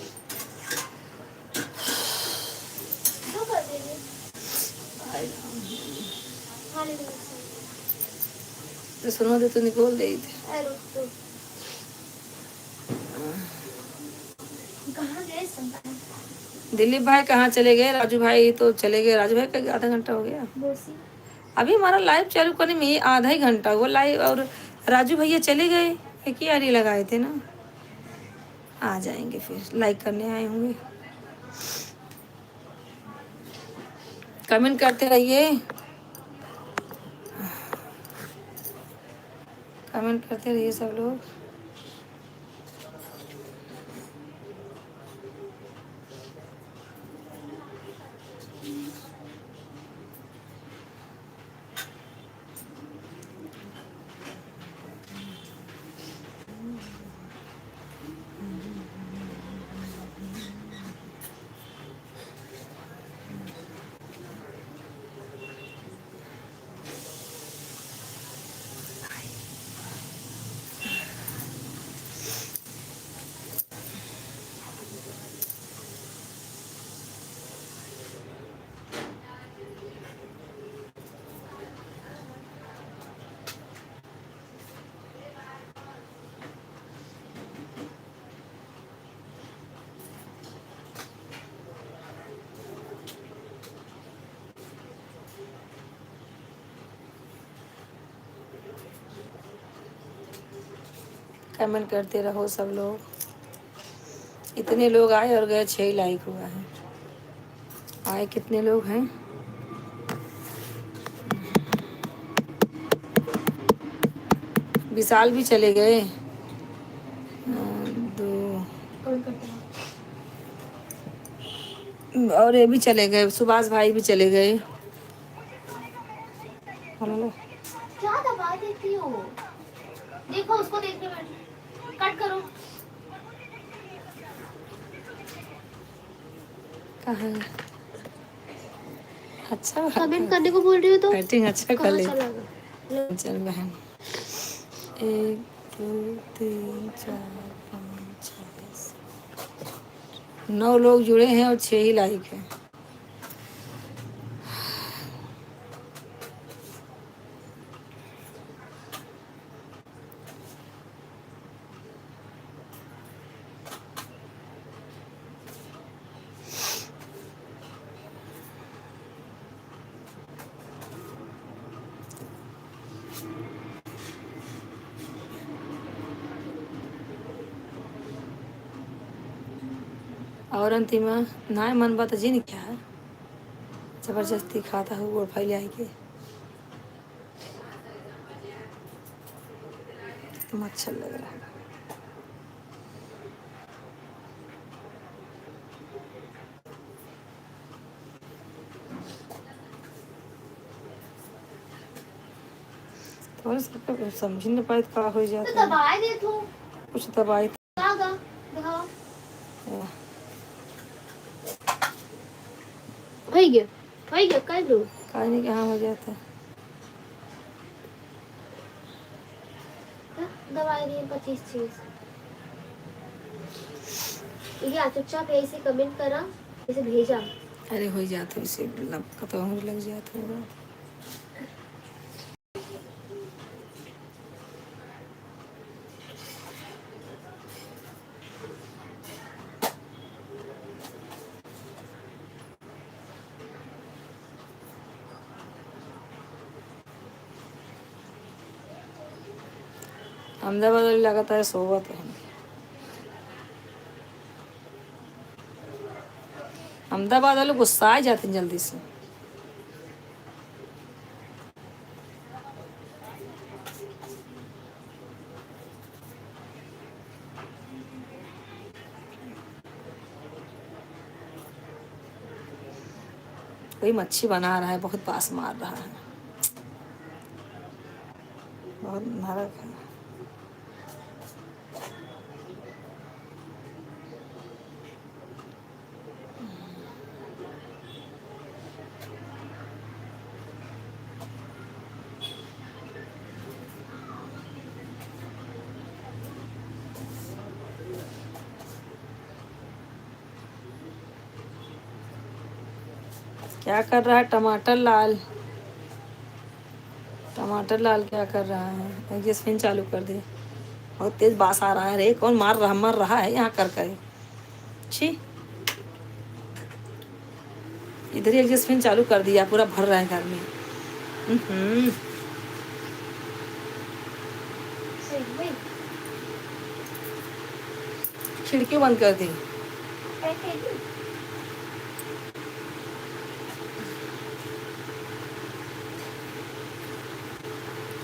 A: दो कर देंगे खा ले
B: तो सुनो दे तो निकोल दे थे।
A: तो कहाँ गए संतान?
B: दिलीप भाई कहाँ चले गए? राजू भाई तो चले गए, राजू भाई का आधा घंटा हो गया।
A: बोसी
B: अभी हमारा लाइव चालू करने में ये आधा ही घंटा हुआ लाइव, और राजू भैया चले गए, एक ही आरी लगाए थे ना। आ जाएंगे फिर, लाइक करने आए होंगे। कमेंट करते रहिए, कमेंट करते रहिए सब लोग। कमेंट करते रहो सब लोग। इतने लोग आए और गए, 6 लाइक हुआ है। आए कितने लोग हैं? विशाल भी चले गए, 2
A: कौन करता है?
B: और ये भी चले गए, सुभाष भाई भी चले गए। हेलो,
A: क्या दबा देती हो? देखो उसको देखने बैठ, कट करो।
B: कहाँ है? अच्छा
A: कमेंट करने को बोल रही हो तो
B: बैटिंग अच्छा कर ले।
A: कहाँ चला गया?
B: चल बहन, 1 2 3 4 5 6 9 लोग जुड़े हैं और 6 ही लाइक हैं। और अंतिमा ना मन बात जी नहीं क्या है, जबरदस्ती खाता है वो फैल आई के तुम अच्छा लग रहा है। थोड़ा सा समझ नहीं पाए का हो
A: तो
B: जाता है।
A: दबाए दे तू
B: कुछ दबाई
A: कागा दिखाओ हो गया कर लो
B: नहीं कहाँ हो जाता है।
A: दबाए दिए 25 चीज ये चुपचाप ऐसे कमेंट करा ऐसे भेजा।
B: अरे हो जाता है इसे कतवा लग जाता है। अहमदाबाद वाली लगातार सोवत है। अहमदाबाद वाले गुस्सा आ जाते हैं जल्दी से। कोई मच्छी बना रहा है, बहुत पास मार रहा है, बहुत नरक है। क्या कर रहा है टमाटर लाल? टमाटर लाल क्या कर रहा है? एडजस्ट फैन चालू कर दे, बहुत तेज बास आ रहा है रे। कौन मर रहा है यहाँ कर कर। छी, इधर ही एडजस्ट फैन चालू कर दिया, पूरा भर रहा है घर में। खिड़की बंद कर दी।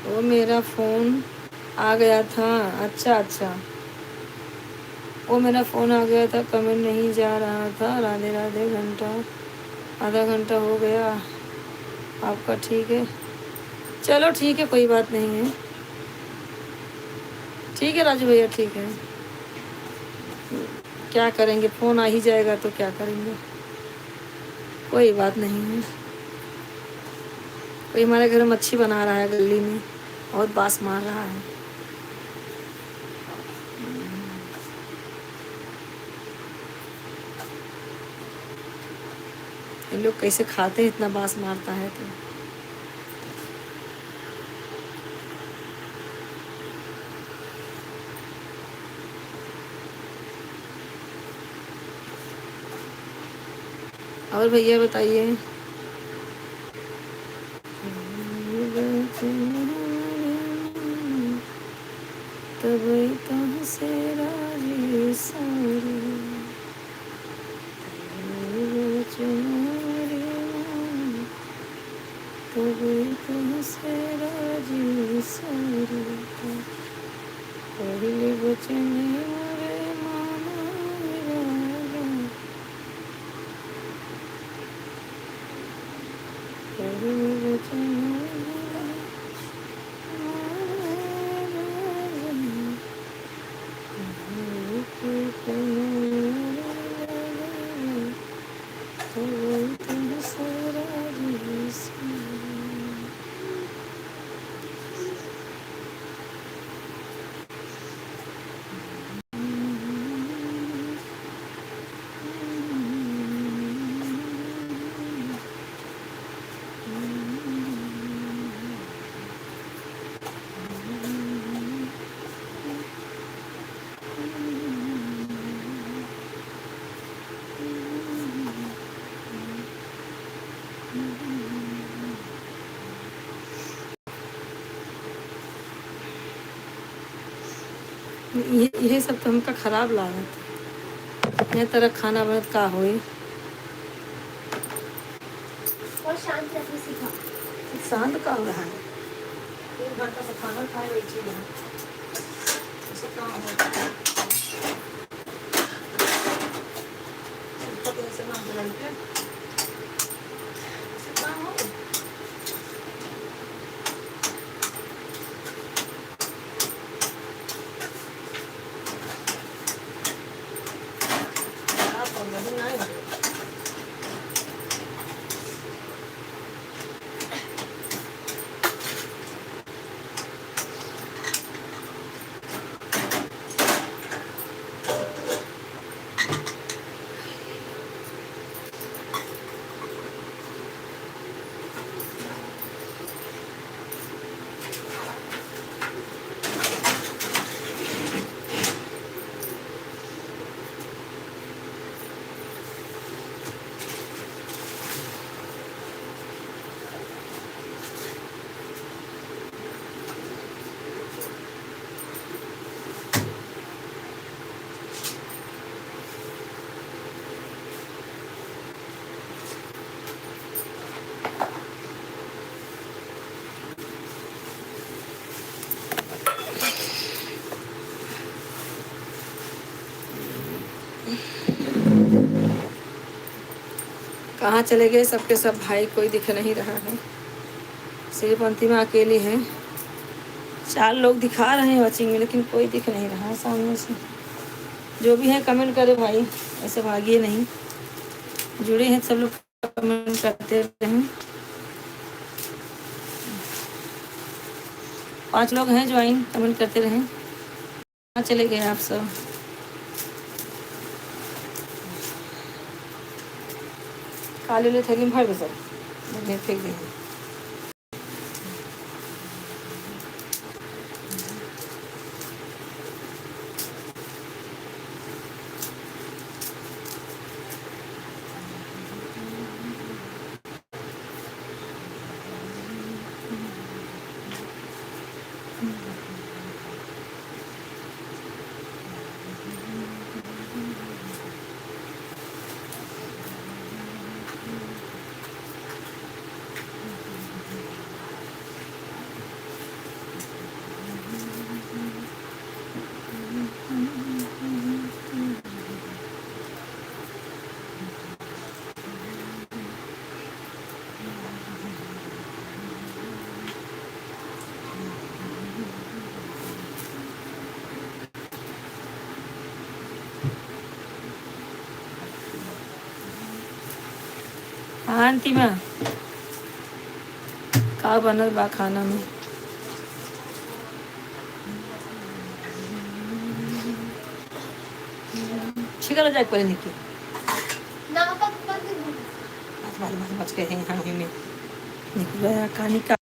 B: वो मेरा फ़ोन आ गया था। अच्छा अच्छा, वो मेरा फ़ोन आ गया था, कमेंट नहीं जा रहा था। राधे राधे। घंटा आधा घंटा हो गया आपका। ठीक है, चलो ठीक है, कोई बात नहीं है। ठीक है राजू भैया, ठीक है। क्या करेंगे, फ़ोन आ ही जाएगा तो क्या करेंगे, कोई बात नहीं है। कोई हमारे घर में मच्छी बना रहा है गली में, बहुत बास मार रहा है। ये लोग कैसे खाते हैं, इतना बास मारता है तो। और भैया बताइए। तब से राजी सारी तब से राजी सारी पहले बचन मोरे मामा राजा, पहले बचन ये सब तो हमका खराब लागत। ये तरह खाना बनत का होई।
A: और शांत रहना सीखा।
B: शांत का हो रहा है। 3 घंटा से खाना खाए बैठी है। ऐसे काम होता है। सबको ऐसे ना बुलाइए। ऐसे काम हो। आप और नहीं आए। कहाँ चले गए सबके सब भाई, कोई दिख नहीं रहा है। सिर्फ अंतिमा अकेली है। 4 लोग दिखा रहे हैं वॉचिंग में, लेकिन कोई दिख नहीं रहा है सामने से। जो भी है कमेंट करे भाई, ऐसे भागिए नहीं। जुड़े हैं सब लोग, कमेंट करते रहें। 5 लोग हैं ज्वाइन, कमेंट करते रहें। कहाँ चले गए आप सब? काले ले थैली में भर दो सब, फेंक देंगे। हाँ अंतिमा, का बनल बा खाना में? छिकल जाए पहले निकल।
A: ना अपन बंद।
B: बच गए हैं यहाँ में। निकल गया कहानी का।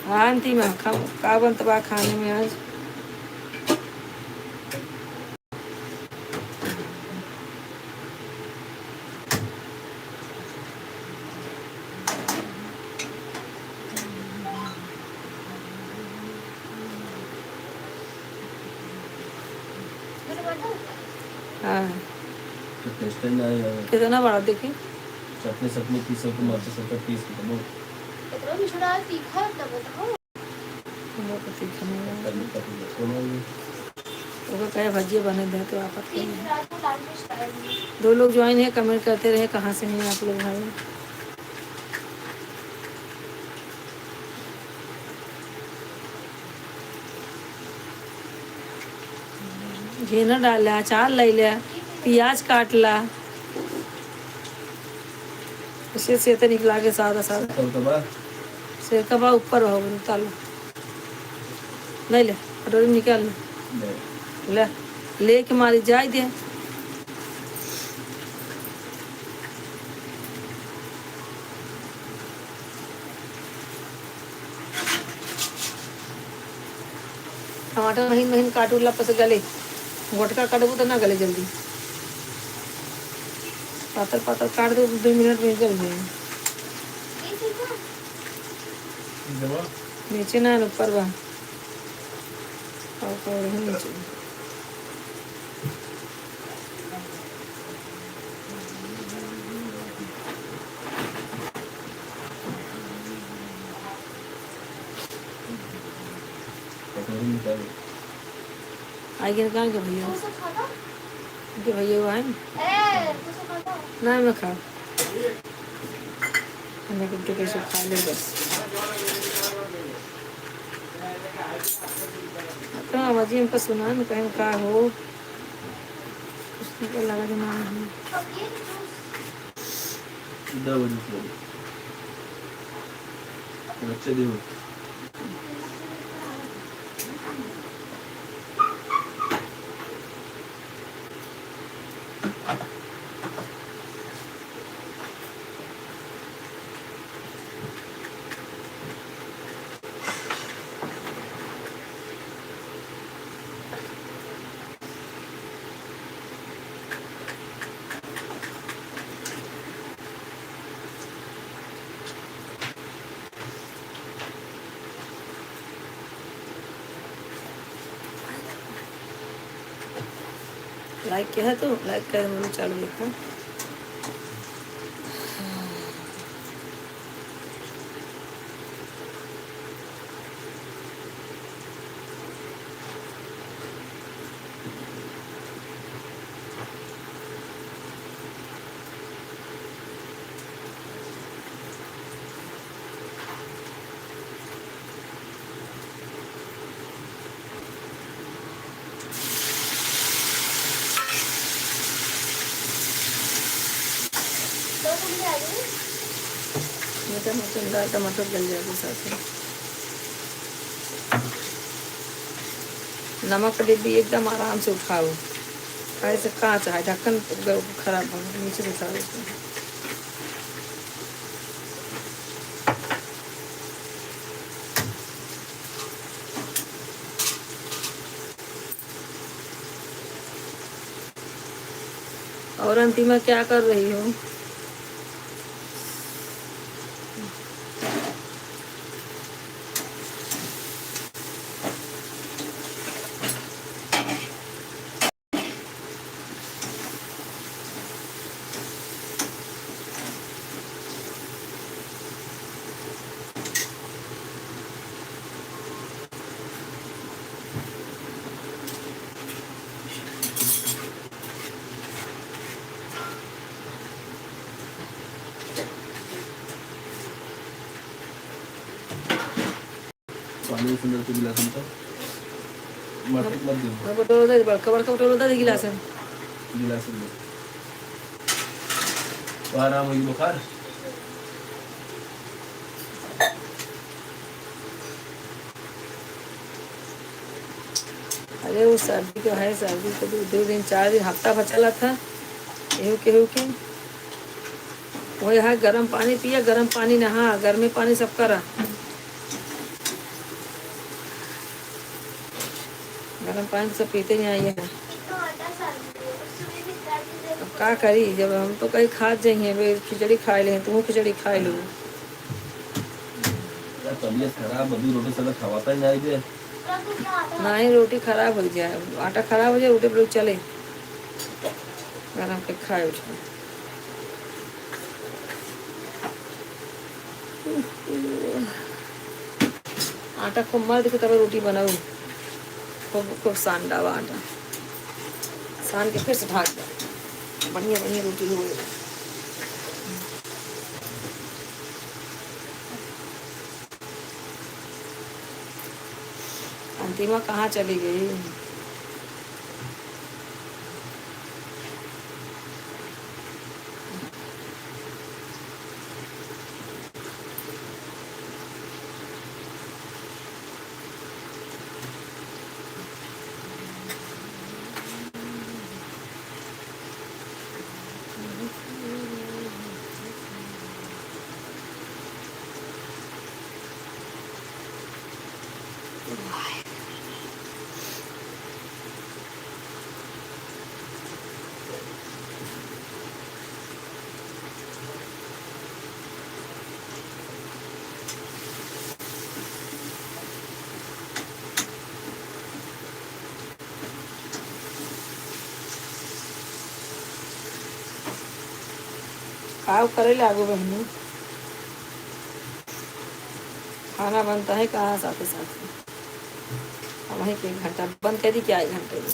B: हाँ आंटी मैं का बनता बा खाने में आज? हाँ
C: तो टेस्ट नहीं आया।
B: कितना बड़ा देखी?
C: चटनी सटनी पीस के मर्ची सब पीस के दो।
A: इतना भी छोड़ा तीखा है, तब बताओ।
B: हम लोग को तीखा नहीं है।
C: कभी कभी सोना भी
B: वो कहे भजिए बने दे तो आपत्ति
A: तीन
B: नहीं है।
A: रात को लाल मिर्च डाल दी।
B: 2 लोग ज्वाइन है, कमेंट करते रहे कहाँ से हैं आप लोग भाई। घेना डाल ला, अचार ले लिया, प्याज काट ला, उसे से तो निकला के सादा सादा
C: तो कबा
B: से कबा ऊपर हो तालो ले ले कटोरी में निकाल ले ले के मारी जाए दे। टमाटर महीन महीन काटू ला पस गले, गोटका काटबू तो ना गले जल्दी, पातर पातर काट दो 2 मिनट में गल जाए।
A: ये तीखा
C: जमा
B: नीचे ना ऊपर बा और नीचे
C: कटोरी निकाल।
B: आगे कहाँ के भैया
A: तू सब खाता?
B: के भैया वो आए
A: तू सब खाता?
B: ना मैं खा हमें कुछ कैसे खा ले बस। तो आवाज़ हमको सुना न कहीं का हो उसको लगा कि ना
A: अब ये जूस
C: दो बजे बच्चे दे
B: लाइक किया है तो लाइक कर मैंने चालू देखा।
A: तो तुम ले आई हो?
B: टमाटर गल जाएगा साथ में। नमक का डिब्बी एकदम आराम से उठाओ, ऐसे कांच है ढक्कन खराब हो नीचे से सारे उसमें। और अंतिमा क्या कर रही हो?
C: पानी सुंदर तो गिलास में तो मत मत दो
B: बटोर दे बड़का बड़का बटोर दे गिलास में
C: गिलास में तो आराम हुई बुखार।
B: अरे वो सर्दी तो है, सर्दी तो 2 दिन 4 दिन हफ्ता भर चला था। केहू के वही है, गर्म पानी पिया, गर्म पानी नहा, गर्मी पानी सब करा। गर्म पानी सब पीते ही आई है।
A: तो आटा सान दो, सुबह भी दादी दे
B: अब का करी, जब हम तो कहीं खा जाइए वे खिचड़ी खाए ले, तुम खिचड़ी खाए लो।
C: यार तबीयत खराब, अभी रोटी सब्जी खवाता ही नहीं दे।
A: तो क्या आटा
B: ना ही रोटी खराब हो जाए, आटा खराब हो जाए, रोटी पर लोग चले गरम के खाए उठे। आटा खूब मर दिखे तब रोटी बनाऊ, खूब खूब सान डावा आटा, सान के फिर से ढाक दो, बढ़िया बढ़िया रोटी हो। अंतिमा कहाँ चली गई? खाओ करे लागो बहनों, खाना बनता है कहाँ साथ साथ, अब वहीं पे 1 घंटा बंद कर दी क्या, 1 घंटे में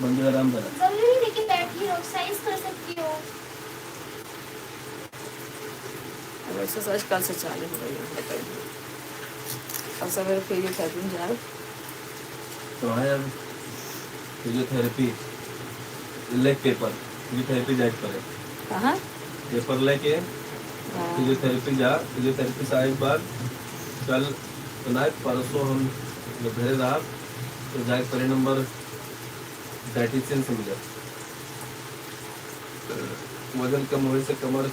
C: बंद आराम करा।
A: जरूरी नहीं कि बैठी हो, एक्सरसाइज कर सकती हो।
B: अब एक्सरसाइज कल से चालू हो गई है, बताइए अब सवेरे फिजियोथेरेपी जाओ।
C: तो है अब फिजियोथेरेपी लेग पेपर, फिजियोथेरेपी जाए पड़े,
B: कहाँ?
C: पेपर लेके
B: हाँ,
C: फिजियोथेरेपी जा, फिजियोथेरेपी से आए के बाद कल बनाए परसों हम दोपहर रात तो जाए पड़े नंबर डाइटिशियन से मिले। वजन कम होने से कमर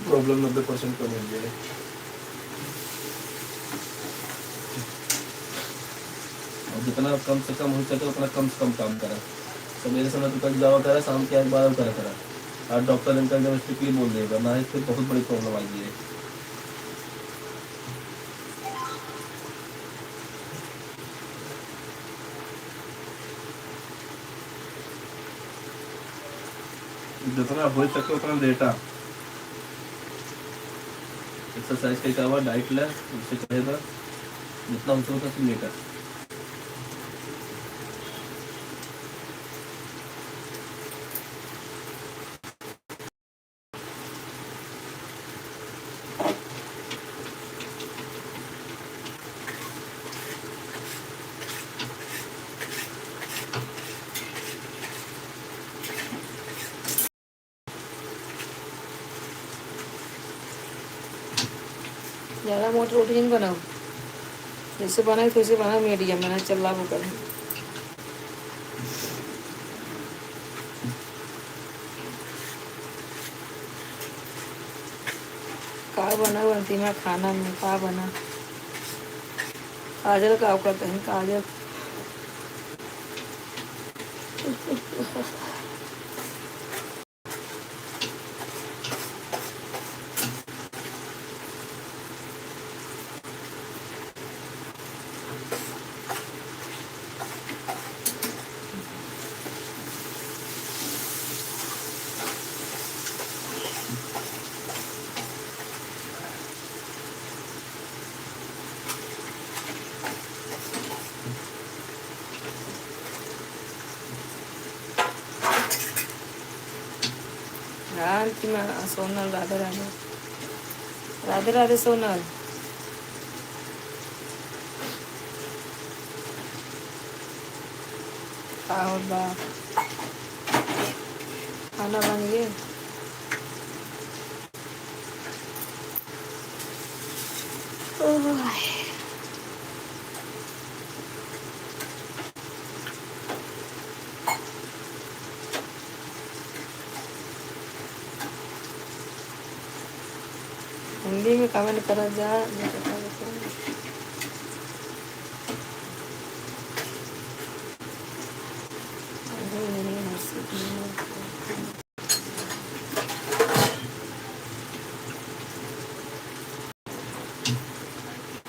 C: प्रॉब्लम 90% कम हो गया है। और जितना कम से कम हो सके उतना कम से कम काम करा। सवेरे समय तो कल जावा करा, शाम के 12 करा। आज डॉक्टर ने कहा स्ट्रिक्टली बोल देगा ना, इससे बहुत बड़ी प्रॉब्लम आई है। जितना हो सके उतना लेटा एक्सरसाइज के अलावा डाइट ले, उससे कहेगा जितना हो सके उतना लेटा।
B: ज़्यादा मोटी रोटी नहीं बनाओ, जैसे बनाए तो वैसे बनाओ, मीडियम बना चल वो करें। का बनाओ अंतिमा खाना में, का बना? काजल का करते हैं, काजल अंतिमा। सोनल राधे राधे, राधे राधे सोनल। और बात खाना बन गए? हिंदी में कमेंट करा जा।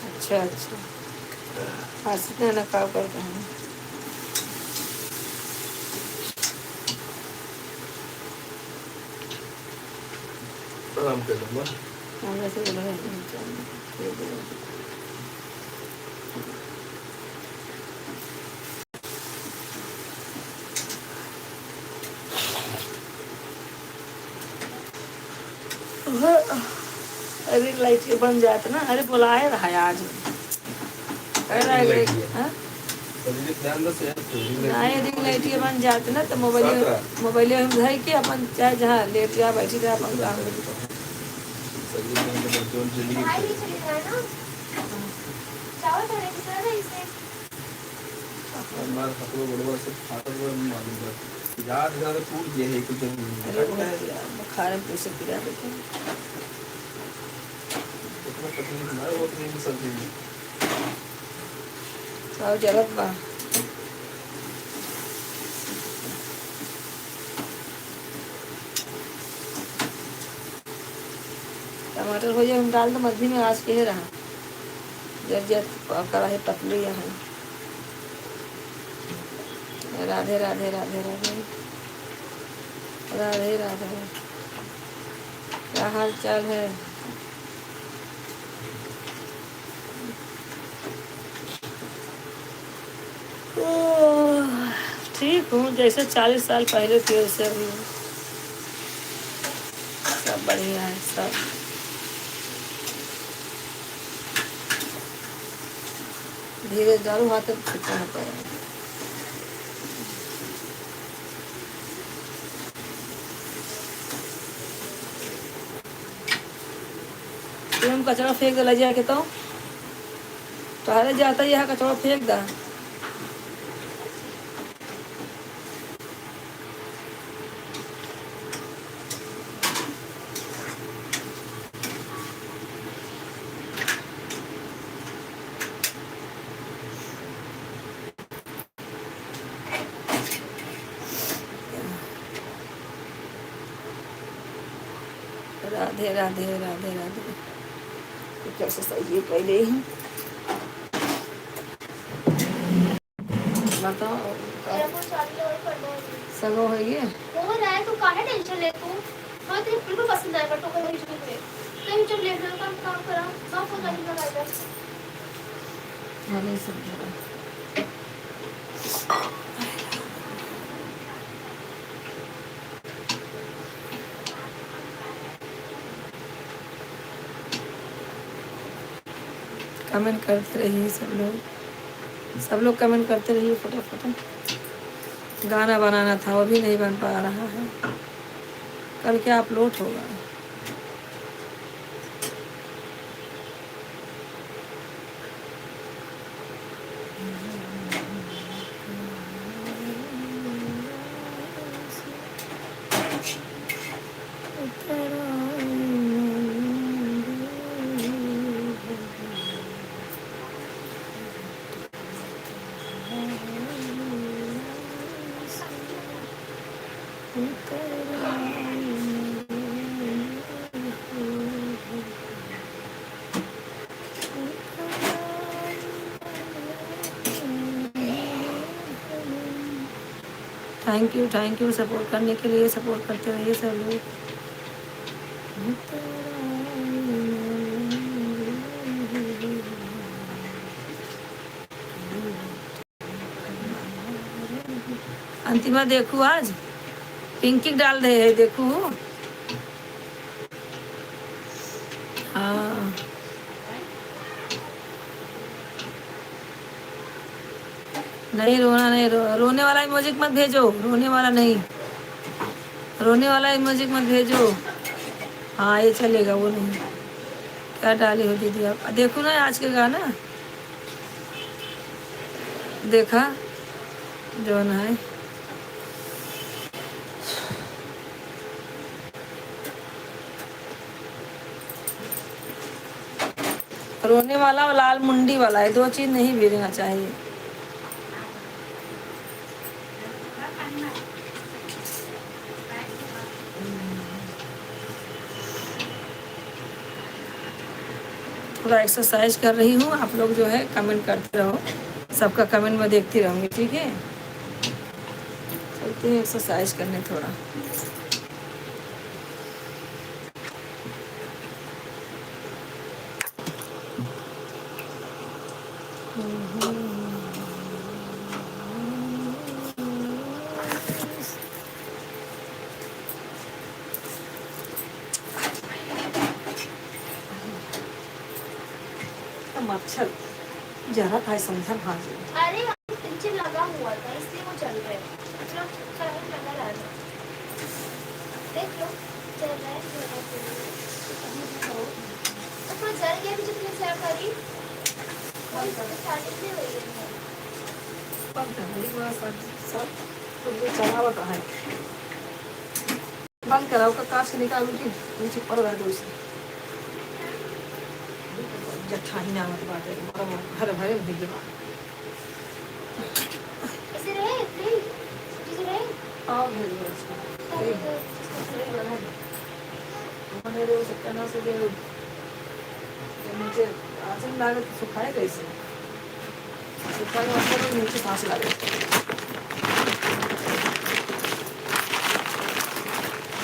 B: अच्छा अच्छा, हंसते नकाब करते हैं।
C: आराम कर लूँगा।
B: वैसे बोला है अरे लाइट बन जाते ना। अरे बुलाए रहा है आज, कह रहा है हाँ? ना यदि लाइट बन जाते ना तो मोबाइल में धर के अपन चाहे जहाँ लेट जा बैठी रहा अपन काम में।
A: भाई भी चली जाए ना, चावल खाने की तरह नहीं इसे।
C: याद टूट गया है कुछ
B: बुखार में पैसे पिला देते हैं।
C: तकलीफ ना वो तो सब्जी
B: सब जरूरत बा। टमाटर हो जाए हम डाल दो मध्य में आज के रहा जब जब कढ़ाई पतली है। राधे राधे राधे राधे राधे राधे। क्या हाल चाल है? ठीक हूँ, जैसे 40 साल पहले थे वैसे अभी सब बढ़िया है सब। धीरे दारू हाथ खींचना पड़ेगा। तुम कचरा फेंक दे लजा के तो टहले जाता है, यहाँ कचरा फेंक दा। राधे राधे राधे राधे। कैसे सही है पहले ही बताओ।
A: मेरा कुछ चालू और करना है।
B: सब हो गई है।
A: हो रहा है तो काहे टेंशन ले तू? हाँ तेरे बिल्कुल पसंद आएगा टोकन वाली चीज़ में। कहीं जब लेट ना काम करा, सब को करने लगा है।
B: हाँ नहीं समझा। कमेंट करते रहिए सब लोग कमेंट करते रहिए फटाफट। गाना बनाना था वो भी नहीं बन पा रहा है। कल क्या अपलोड होगा? थैंक यू सपोर्ट करने के लिए। सपोर्ट करते रहिए सब लोग। अंतिमा देखू आज पिंकी डाल दे है देखू। हाँ नहीं रोना नहीं रोने वाला इमोजिक मत भेजो। रोने वाला नहीं, रोने वाला इमोजिक मत भेजो। हाँ ये चलेगा वो नहीं। क्या डाली हो दीदी आप? देखो ना आज के गाना देखा जो ना है। रोने वाला और लाल मुंडी वाला है, दो चीज नहीं भेजना चाहिए। थोड़ा एक्सरसाइज कर रही हूँ, आप लोग जो है कमेंट करते रहो, सबका कमेंट मैं देखती रहूँगी, ठीक है। चलते हैं एक्सरसाइज करने थोड़ा। मच्छर जरा था समझा भाजी।
A: अरे नीचे लगा हुआ था इसलिए वो चल रहे हैं। चलो चलो लगा रहा है, देख लो चल रहा है। तो जल गया भी जितने से करी और स्टार्टिंग में हुई है।
B: बंद कर सब तो ये चला हुआ है, बंद कराओ का कांच निकालू की नीचे पड़ रहा है दूसरी जट्ठा ही नामत बात है हर भरे भीगे
A: इसे रहे प्लीज इसे रहे
B: आओ भेज दो मैंने उसे कहना से कि नीचे आसन लागे तो सुखाए कैसे सुखाए मतलब नीचे सांस लागे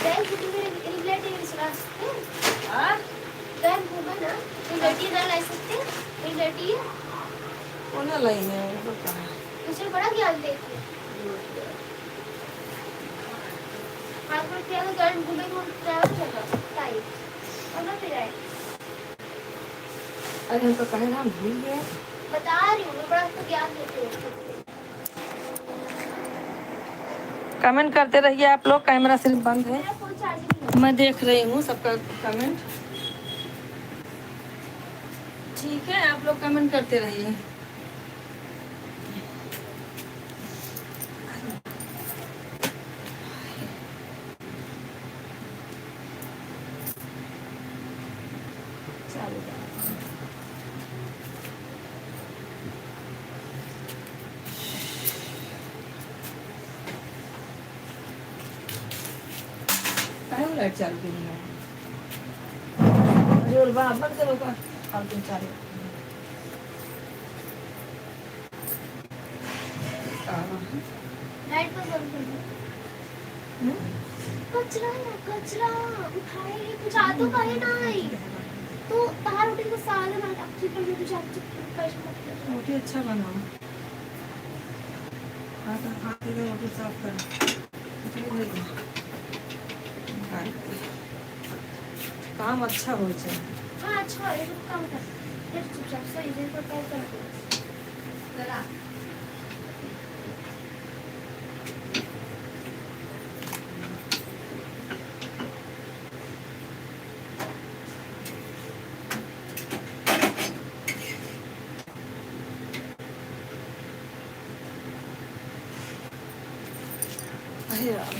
A: देख तू मेरे रिलेटिव्स रास्ते
B: हां
A: देख घूमा ना रिलेटिव ना ला सकते रिलेटिव
B: कोना लाई है वो कहां
A: मुझे बड़ा ज्ञान देती हाथ में क्या ज्ञान घूमे को ट्रैवल करना टाइम और ना फिर आए।
B: अरे हम तो कहे ना भूल गए
A: बता रही हूँ मैं बड़ा तो ज्ञान देती हूँ।
B: कमेंट करते रहिए आप लोग, कैमरा सिर्फ बंद है,
A: मेरा फोन चार्जिंग में
B: मैं देख रही हूँ सबका कमेंट, ठीक है। आप लोग कमेंट करते रहिए। लाइट चालू की नहीं है अरे बाबा बंद करो का और तुम चालू
A: लाइट बंद कर दो। कचरा उठाए कुछ आ तो कहे नहीं तो तार रोटी को साले मार अच्छी कर दे तुझे अच्छी पैसे मत दे
B: रोटी अच्छा बनाओ खा के रोटी साफ कर काम अच्छा हो जाए।
A: हाँ अच्छा है तो काम कर ये चुपचाप से इधर पर काम कर जरा
B: अरे यार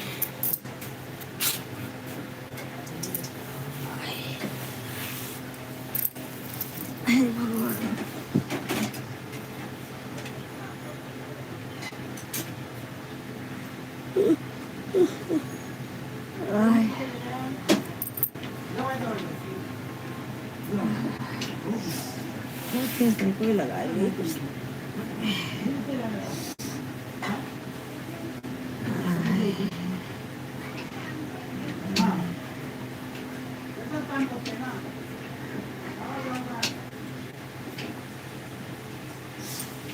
B: कोई लगाएगी कुछ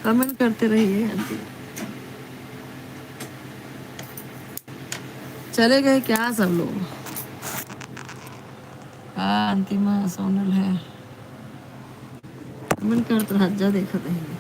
B: कमेंट करते रहिए। चले गए क्या सब लोग? हाँ अंतिमा सोनल है, कमेंट करते हज्जा देखते हैं।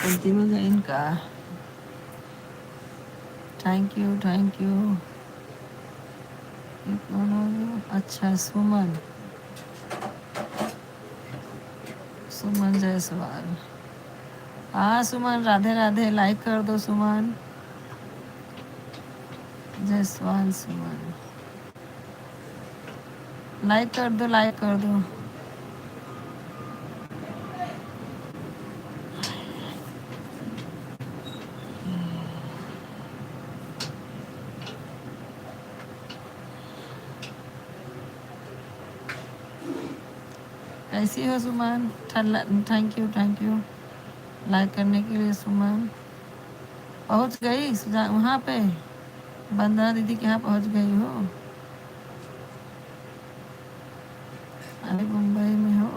B: प्रतिमा जैन का थैंक यू थैंक यू। ये कौन हो गया? अच्छा सुमन, सुमन जायसवाल। हाँ सुमन, राधे राधे। लाइक कर दो सुमन जायसवाल। सुमन लाइक कर दो, लाइक कर दो। कैसी हो Suman? Thank you thank you like करने के लिए। सुमन पहुंच गई वहाँ पे, वंदना दीदी के यहाँ पहुंच गई हो? अभी मुंबई में हो?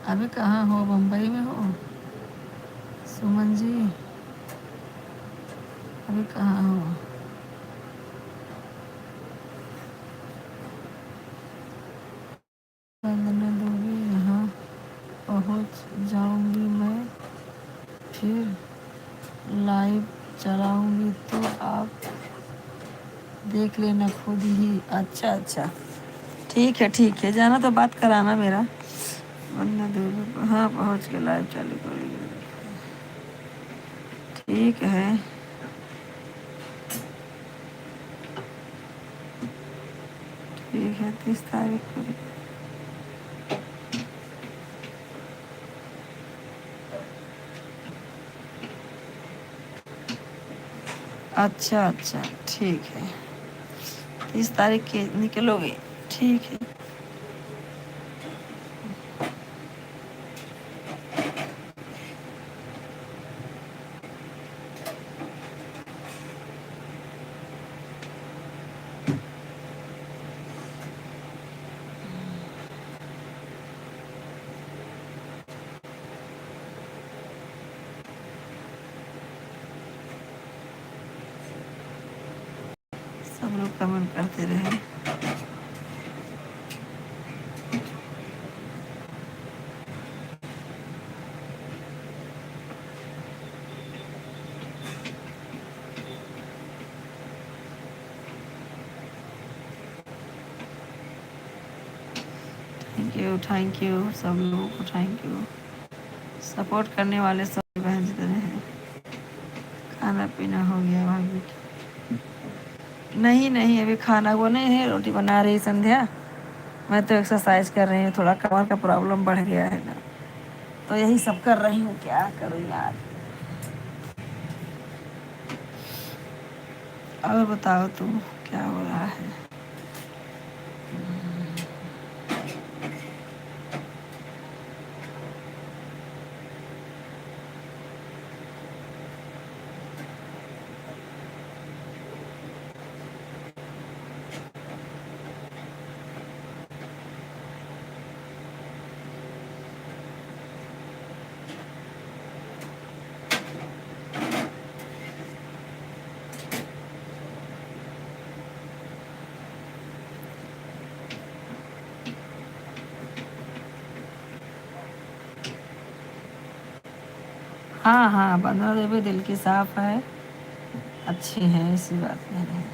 B: अभी कहाँ हो? मुंबई में हो सुमन जी? अभी कहाँ हो? वंदना दोगे? यहाँ पहुँच जाऊंगी मैं, फिर लाइव चलाऊंगी तो आप देख लेना खुद ही। अच्छा अच्छा ठीक है, जाना तो बात कराना मेरा। वरना दोगे? हाँ पहुँच के लाइव चालू करेंगे। ठीक है। ठीक है 30 तारीख को। अच्छा अच्छा ठीक है, 30 तारीख के निकलोगे? ठीक है। सब लोग कमेंट करते रहे। थैंक यू सब लोगों को, थैंक यू सपोर्ट करने वाले सब बहन जितने हैं। खाना पीना हो गया भाभी? नहीं नहीं अभी खाना वो नहीं है, रोटी बना रही संध्या। मैं तो एक्सरसाइज कर रही हूँ, थोड़ा कमर का प्रॉब्लम बढ़ गया है ना, तो यही सब कर रही हूँ। क्या करूँ यार। और बताओ तुम क्या हो रहा है? हाँ हाँ बंधना देवी दिल की साफ है, अच्छी है, ऐसी बात नहीं है।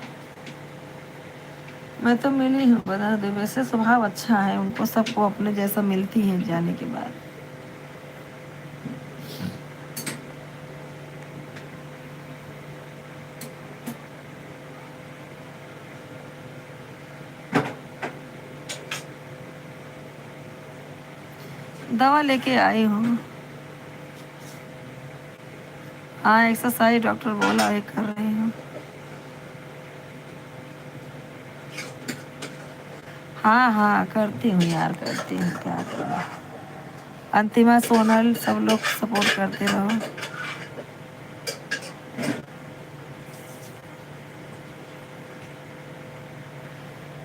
B: मैं तो मिली हूँ बंधना देवी से, स्वभाव अच्छा है उनको, सबको अपने जैसा मिलती है जाने के बाद। दवा लेके आई हूँ। हाँ एक्सरसाइज डॉक्टर बोला है कर रही हूँ। हाँ हाँ करती हूँ यार, करती हूँ, क्या करूँ। अंतिमा सोनल सब लोग सपोर्ट करते रहो।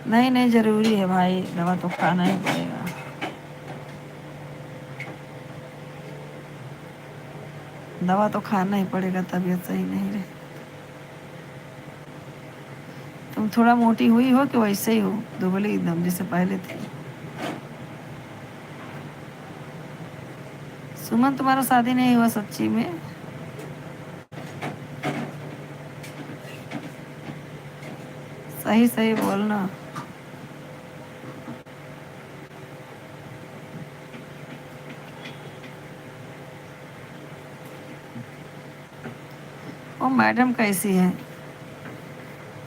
B: नहीं नहीं ज़रूरी है भाई, दवा तो खाना ही पड़ेगा। दवा तो खाना ही पड़ेगा, तबीयत सही नहीं रहे। तुम थोड़ा मोटी हुई हो कि वैसे ही हो, दुबली एकदम जैसे पहले थी? सुमन तुम्हारा शादी नहीं हुआ सच्ची में? सही सही बोलना। ओ मैडम कैसी है?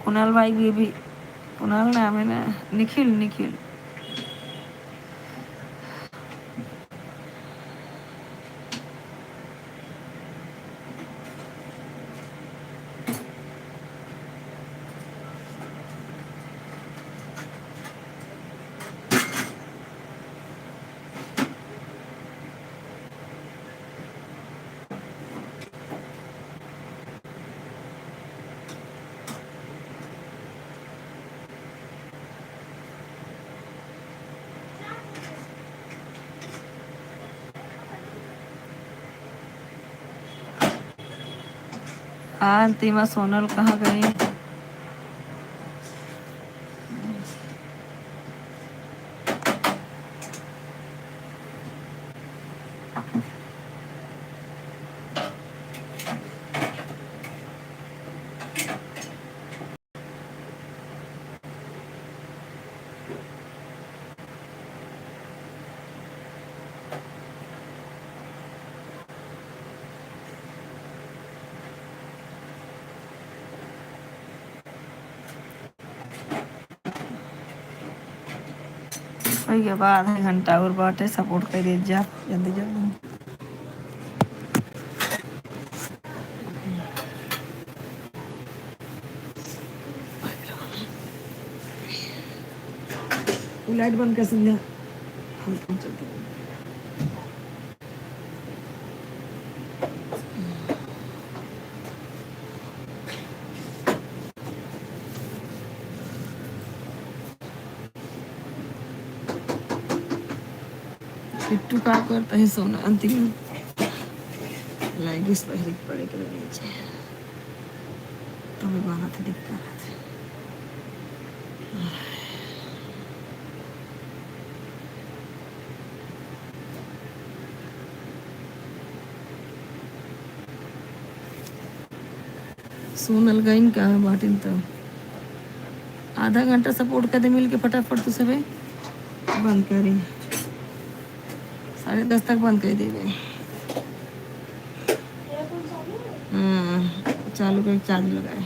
B: कुणाल भाई भी कुणाल नाम है ना? निखिल निखिल। हाँ अंतिमा सोनल कहाँ गई? वही अब आधा घंटा और बाटे, सपोर्ट कर जा जल्दी जल्दी। लाइट बंद कर संध्या, हम चलते हैं। किट्टू का करता है सोना अंतिम लाइगिस पहले पड़े के नीचे तो भी बना था दिखता रहा था। सोनल गई कहाँ बाटिन तो आधा घंटा सपोर्ट कर दे मिल के फटाफट तो सबे बंद करी, 10:30 तक बंद कर देवे। चालू कर चार्ज लगाए।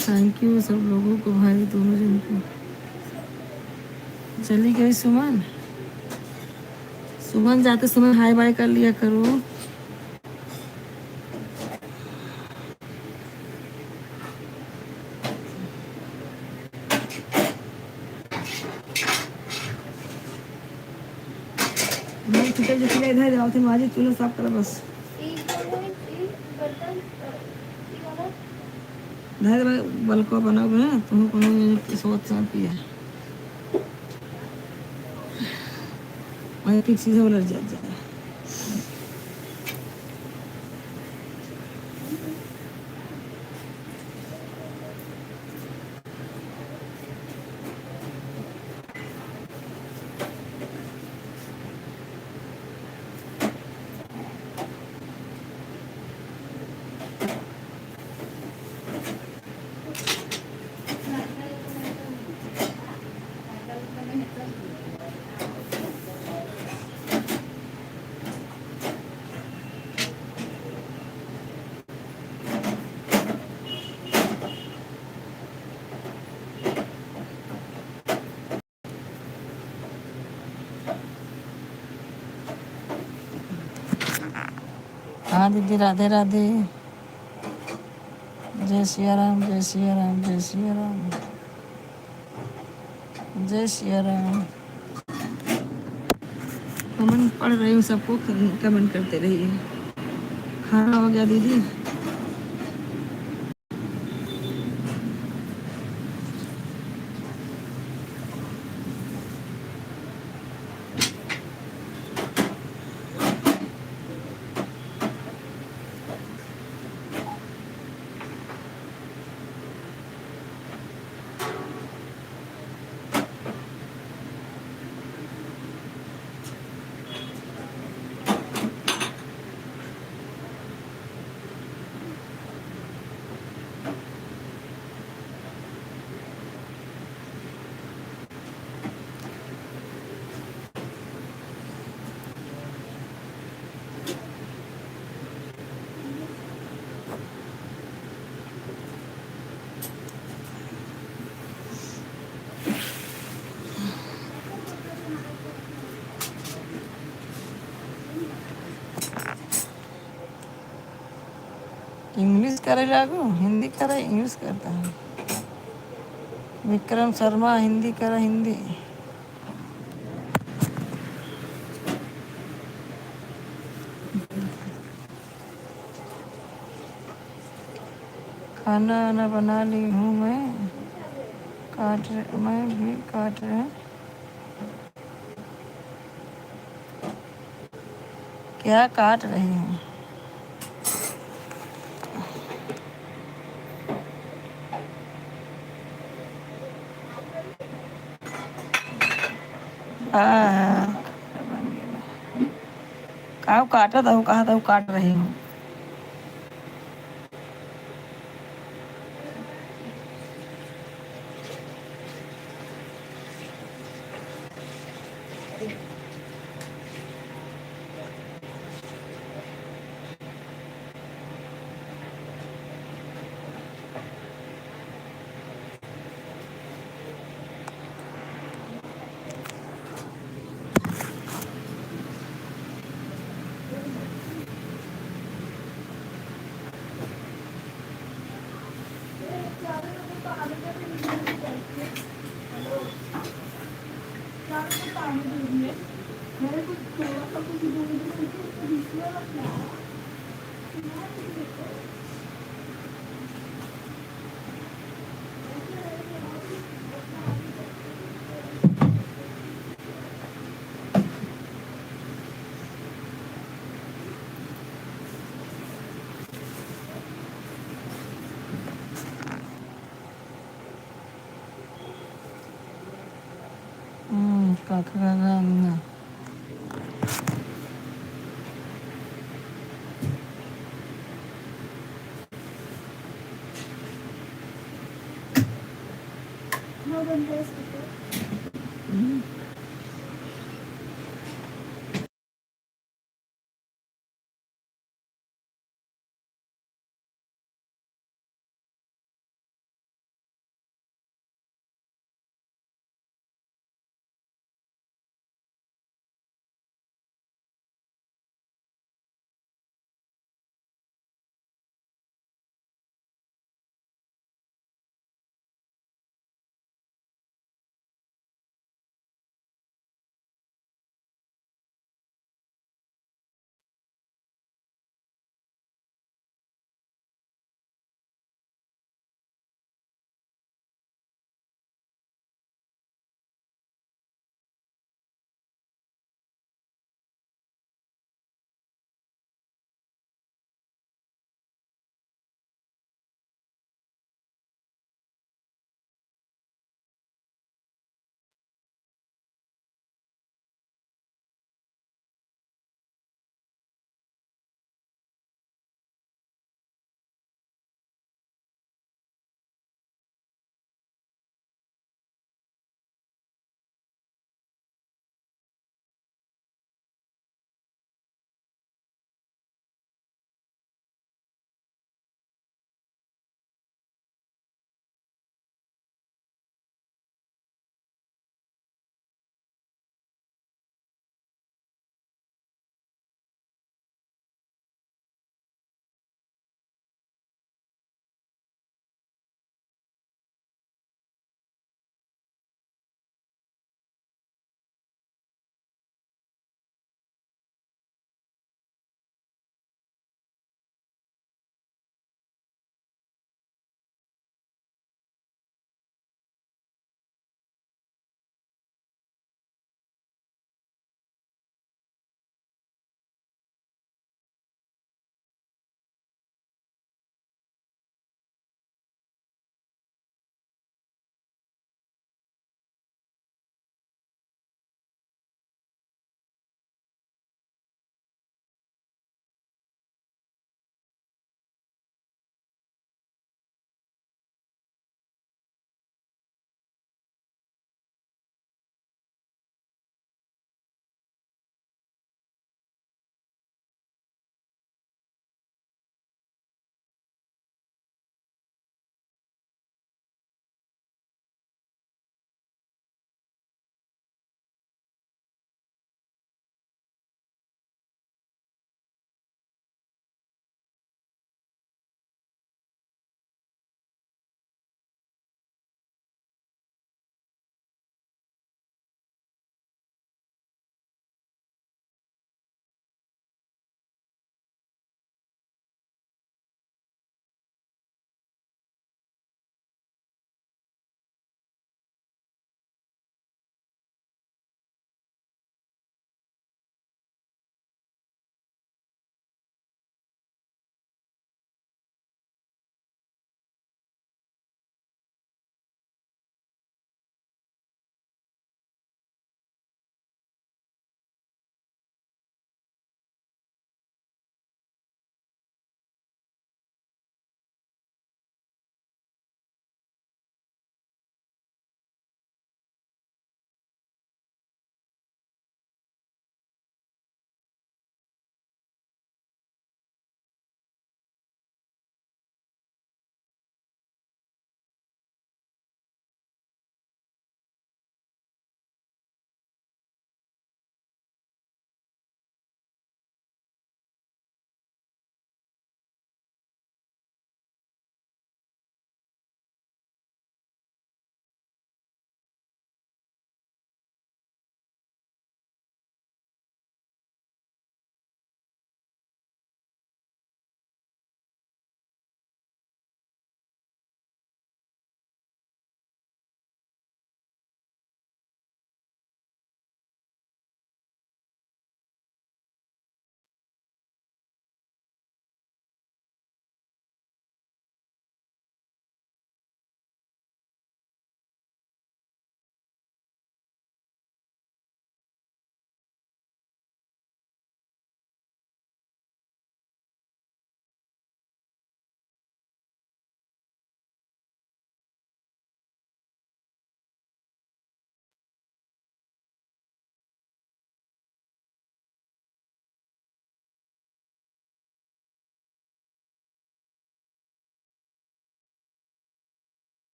B: थैंक यू सब लोगों को भाई, दोनों जन को। चली गई सुमन, सुमन जाते समय हाय बाय कर लिया करो। भाई चिकन जो चिकन इधर जाओ थे माजी चूल्हा साफ करो बस। धैर्य भाई बल्को बना हुआ है तुम को सोच सा पिया भाई ठीक सीधे उलट जा। हाँ दीदी, राधे राधे। जय सिया राम, जय सिया राम, जय सिया राम, जय सिया राम। कमेंट पढ़ रही हूँ, सबको कमेंट करते रहिए। खाना हो गया दीदी? इंग्लिश करे लागू, हिंदी करे इंग्लिश करता है। विक्रम शर्मा हिंदी करे हिंदी। खाना आना बना ली हूँ मैं भी काट रहे। क्या काट रही हूँ? का काटा था, कहा था काट रही हूँ। Kakak
A: No, don't press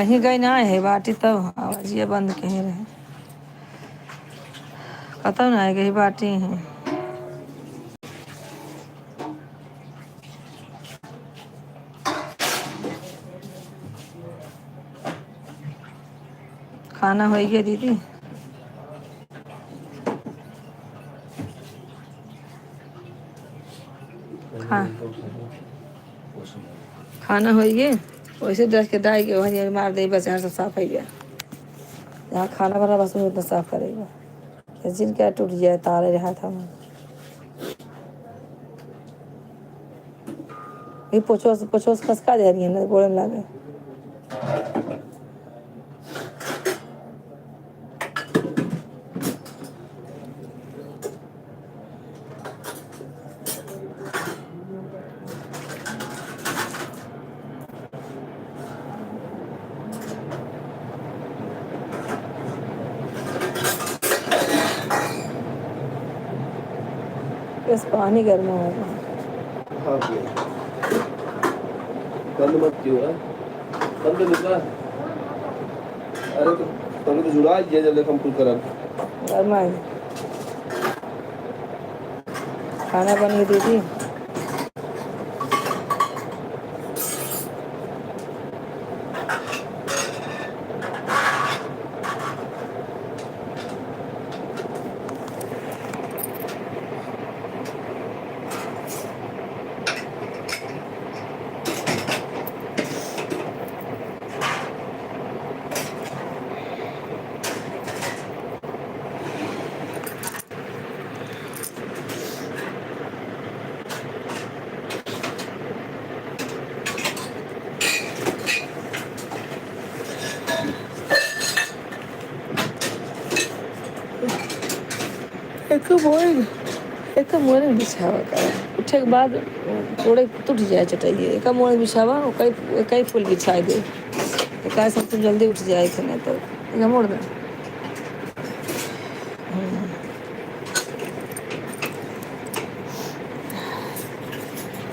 B: कहीं गए ना है बाटी तब आवाजिया बंद कहीं रहे कतौ ना है कहीं बाटी है खाना हो गया दीदी हाँ खाना हो गया वैसे दस के दाई के वहीं मार दे बस यहाँ सब साफ हो गया यहाँ खाना बना बस में उतना साफ करेगा जिन क्या टूट जाए तारे रहा था मैं ये पोछो खसका दे रही है ना गोड़े में लागे बस पानी गर्म होगा
C: हाँ बंद मत क्यों है बंद निकला अरे तो तुमने तो जुड़ा दिया जल्दी कंप्लीट करा
B: गर्म है खाना बन गई दीदी एक मोड़ में बिछावा कर उठे के बाद थोड़े टूट जाए चटाइए एक मोड़ बिछावा कई फूल बिछाई दे तो काय सब तुम जल्दी उठ जाए थे नहीं तो एक मोड़ दे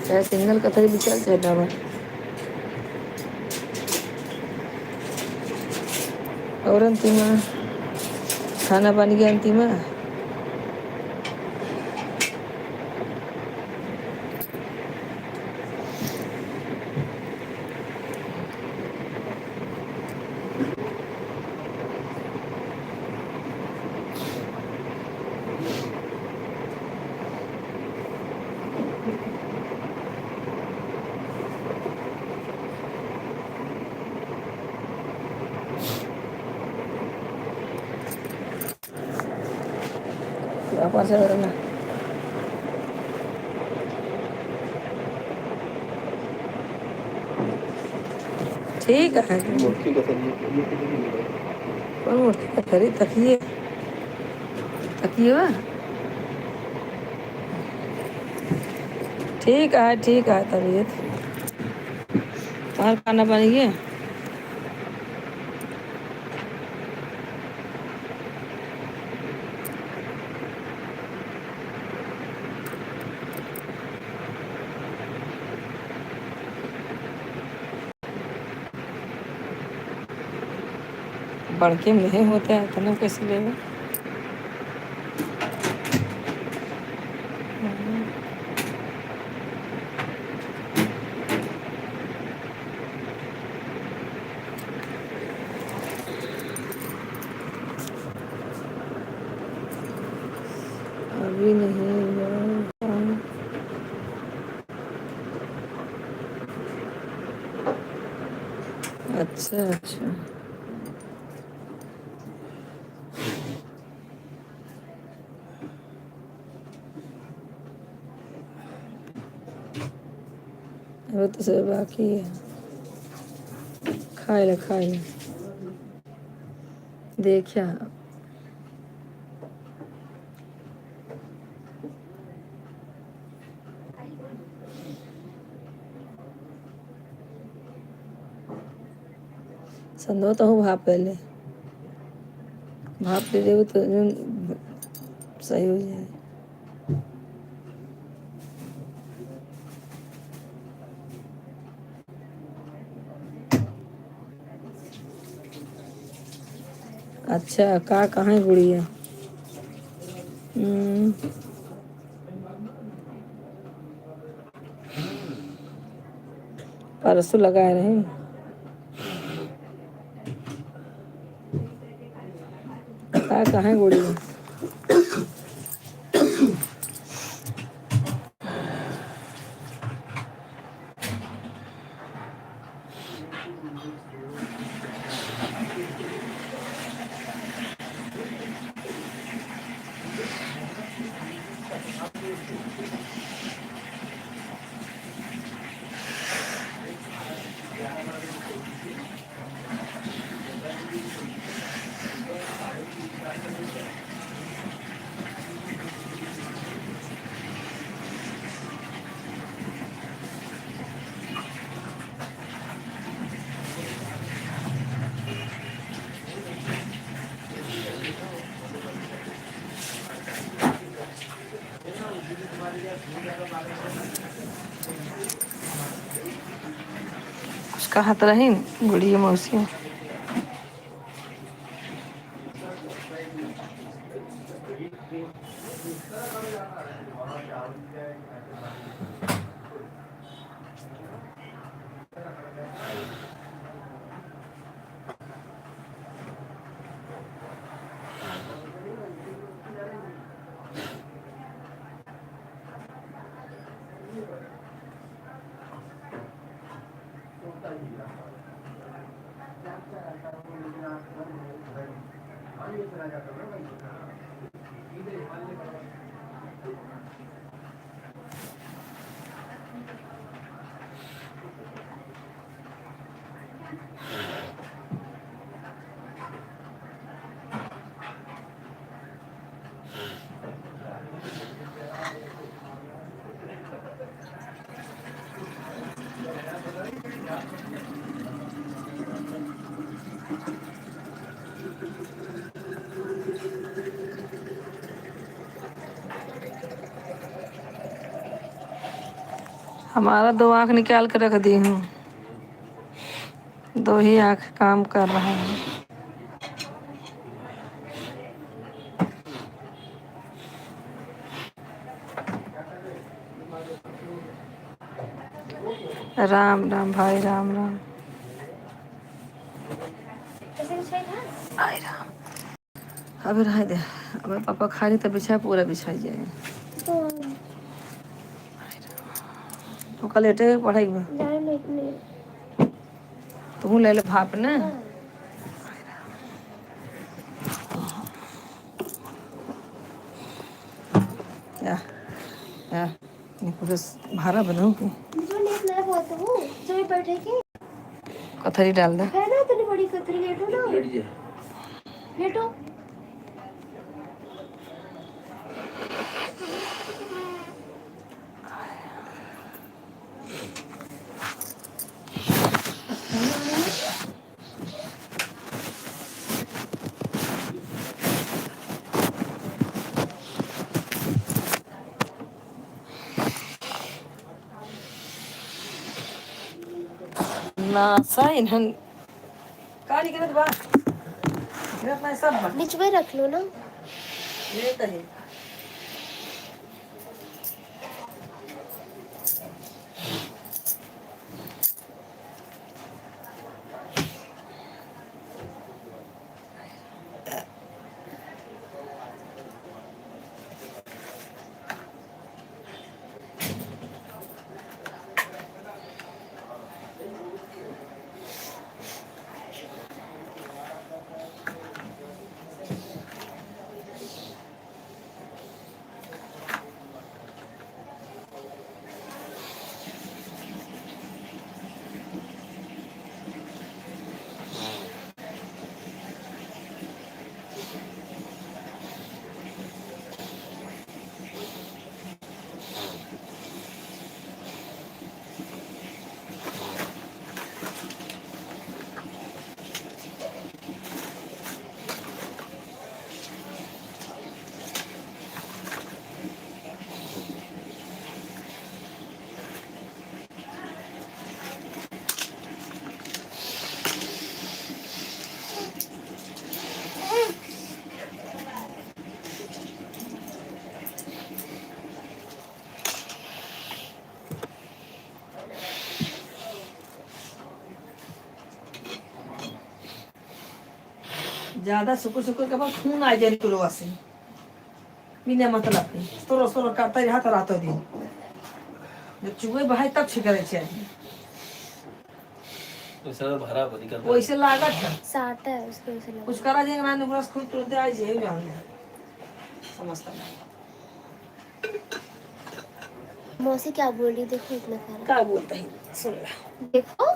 B: चाहे सिंगल कथरी बिछाल चाहे डबल और अंतिमा खाना बन गया अंतिमा apa sih orangnya ठीक है
C: मुर्गी का सब्जी
B: कौन मूर्ति का खरी तकिए तकिए हुआ ठीक है तबीयत तुम्हारा खाना बन गया बड़के में नहीं होते हैं इतना कैसे लेगा अभी नहीं हुआ। अच्छा अच्छा अभी तो सब बाकी है खाए ले देखिया संदो तो हूँ भाप ले देवे तो सही हो जाए अच्छा का कहाँ है गुड़िया? परसों लगाए रहे। का कहाँ है गुड़िया? उसका हाथ रही गुड़िया मौसी। हमारा 2 आँख निकाल कर रख दी हूँ, 2 ही आँख काम कर रहा है। राम राम भाई, राम राम। आई राम। अभी रह दे, अब पापा खा रही तो बिछा पूरा बिछाई जाए। तो कल लेटे पढ़ाई में तू ले ले भाप ना। या भारा बनाऊँ कि कथरी डाल दे।
A: बड़ी कतरी लेटो ना, लेटो।
B: नासा इन्हन का निकलत बा अपना सब
A: बीच में रख लो ना।
B: ले तो है। ज्यादा सुकुर सुकुर के बाद खून आ जाए निकलवा से बिना मतलब के तोरो तोरो करते रहा तो रातों दिन जब चूहे बहाय तब छिकरे चाहिए
C: तो सर भरा बनी करता
B: वैसे लागत है
A: साटा है उसके वजह से लग
B: कुछ
A: रहा
B: करा जाएगा ना ब्रश खुद तुरंत आ जाए जान समझता नहीं
A: है। मौसी क्या बोल रही देखो इतना सारा
B: क्या बोलता है सुन ले
A: देखो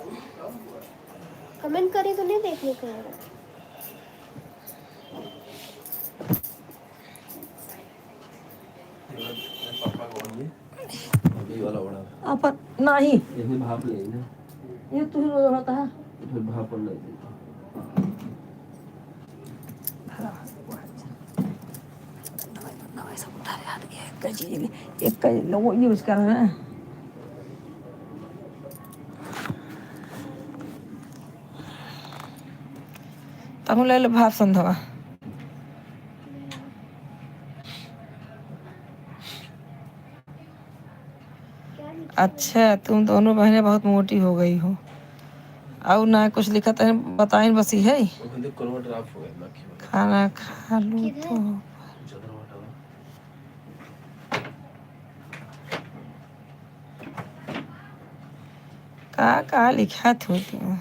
A: कमेंट करी तो नहीं देखने को है।
C: पापा को बोलिए अभी वाला बड़ा
B: अपन नहीं
C: यही भाप ले ना
B: ये तू रोज होता है
C: फिर भाप पर ले
B: एक का वो यूज कर रहे हैं तब ले लो भाप संधवा
A: क्या लिखा है?
B: अच्छा तुम दोनों बहनें बहुत मोटी हो गई हो और ना कुछ लिखा था बताइन बस ही है
C: वो कहते करवट राफ हो गया बाकी वाला
B: खाना खा लूँ
A: किधर?
B: तो
C: ज्यादा वाला
B: का लिखा था तुम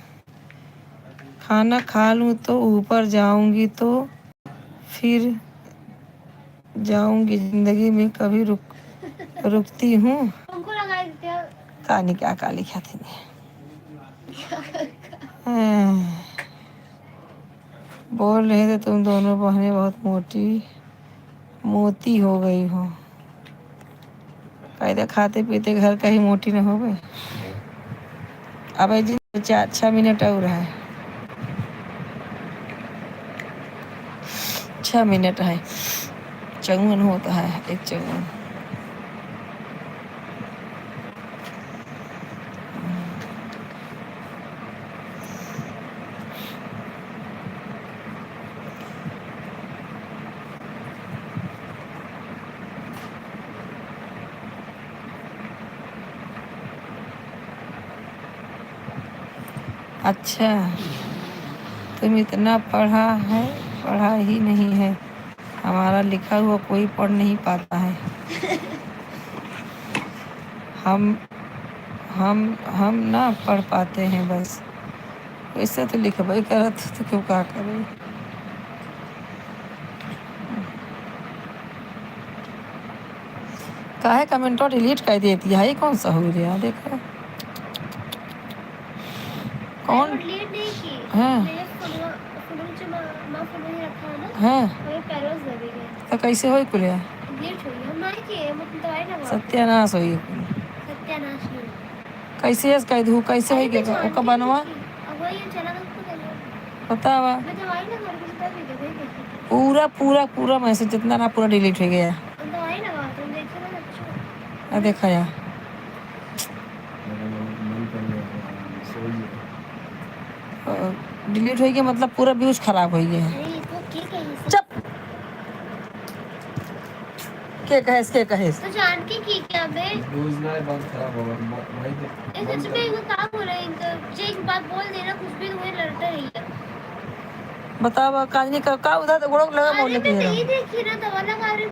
B: खाना खा लूँ तो ऊपर जाऊंगी तो फिर जाऊंगी जिंदगी में कभी रुकती हूँ
A: तुमको लगा देते हैं।
B: कहानी क्या का लिखा थी बोल रहे थे तुम दोनों बहनें बहुत मोती हो गई हो कायदे खाते पीते घर का ही मोटी न हो गई अब जी 6 मिनट और है 6 मिनट है 54 होता है 154 अच्छा तुम इतना पढ़ा ही नहीं है हमारा लिखा हुआ कोई पढ़ नहीं पाता है हम हम ना पढ़ पाते हैं बस वैसे तो लिखबे करत तो क्यों क्या करे काहे कमेंटो डिलीट कर देती है ये कौन सा हो गया देखो कौन
A: डिलीट नहीं की
B: हाँ
A: मेरे फोन जो माँ फोन में रखा है ना
B: हाँ
A: वही पैरोज दबे गए
B: तो कैसे हो कुलिया
A: डिलीट हो गया हम नहीं किए हम अपनी दवाई लगा
B: सत्यानाश हो
A: सत्यानाश नहीं
B: कैसे कह दू कैसे हो
A: अरे मैं
B: गया ओका
A: जानती
B: बनवा
A: नहीं थी अब वही चला गया उसको देना
B: बतावा
A: मैं दवाई लगा रही थी तभी दबे गए
B: पूरा पूरा पूरा मैसेज जितना ना पूरा डिलीट हो गया
A: हम दवाई लगा तुम देखो ना अच्छा
B: आ देखा या
C: मन कर सोइए
B: डिलीट हो गया मतलब पूरा व्यूज खराब हो गया
A: नहीं तो की कहीं
B: चुप के कहेस
A: तो जान के की क्या बे
C: न्यूज़ ना बहुत खराब होगा भाई
A: इस सच में एक काम हो रहा है इनका जे एक बात बोल देना कुछ भी वही लड़ता रही है
B: बतावा काजनी का उधर गोड़ों लगा
A: अरे
B: बोलने
A: मैं
B: के
A: नहीं देखी ना दवा लगा रही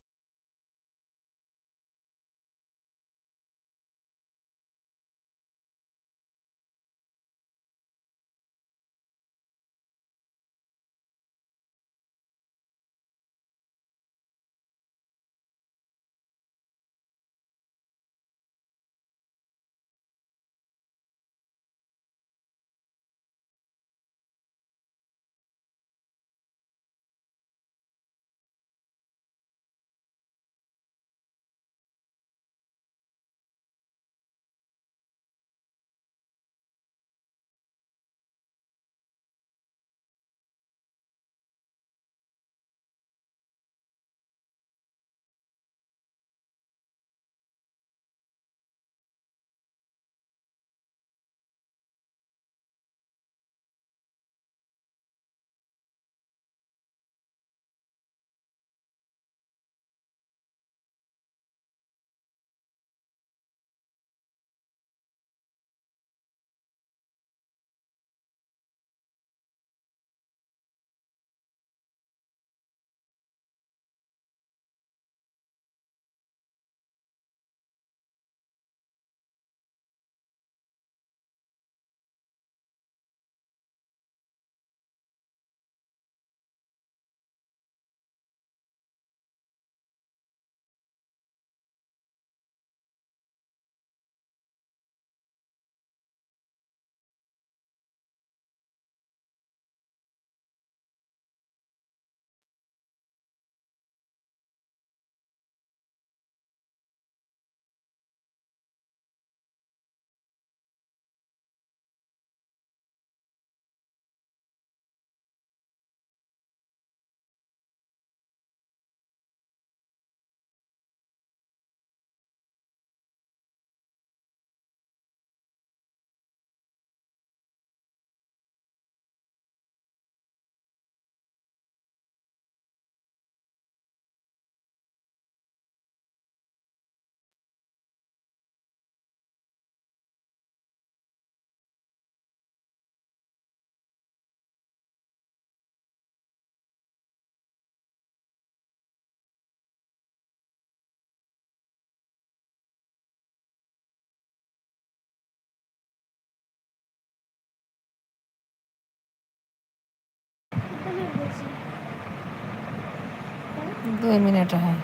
B: 2 मिनट है,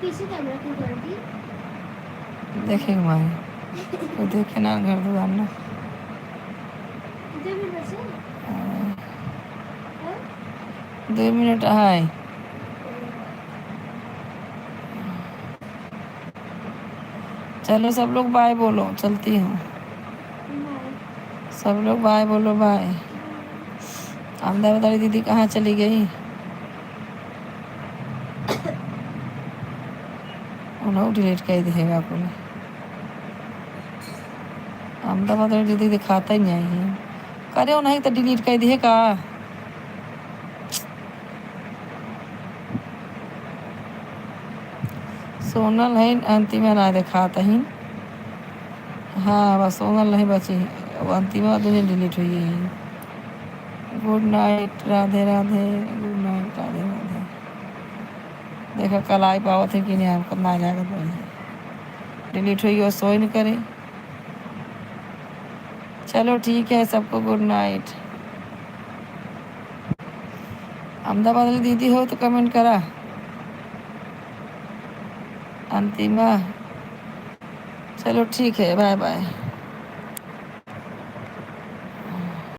A: पीछे कैमरा क्यों कर दी?
B: देखेंगे भाई तो देखे ना घर दुआर ना।
A: कितने मिनट बचे हैं?
B: 2 मिनट है। चलो सब लोग बाय बोलो, चलती हूँ। सब लोग बाय बोलो, बाय। आमदा बताई दीदी कहाँ चली गई? उन्हें डिलीट कर देगा पूरे। आमदा बताई दीदी दिखाता ही नहीं है, करे नहीं तो डिलीट कर दिए का। सोनल है अंतिम ना दिखाता ही। हाँ बस सोनल नहीं बची, अब अंतिम दुनिया डिलीट हुई है। Good night, Radhe Radhe, good night, Radhe Radhe. देखो कल आई पाओ थे कि नहीं, हमको ना जाकर डिलीट हुई और सो ही नहीं करे। चलो ठीक है, सबको गुड नाइट। अहमदाबाद वाली दीदी हो तो कमेंट करा। अंतिमा, चलो ठीक है, बाय बाय।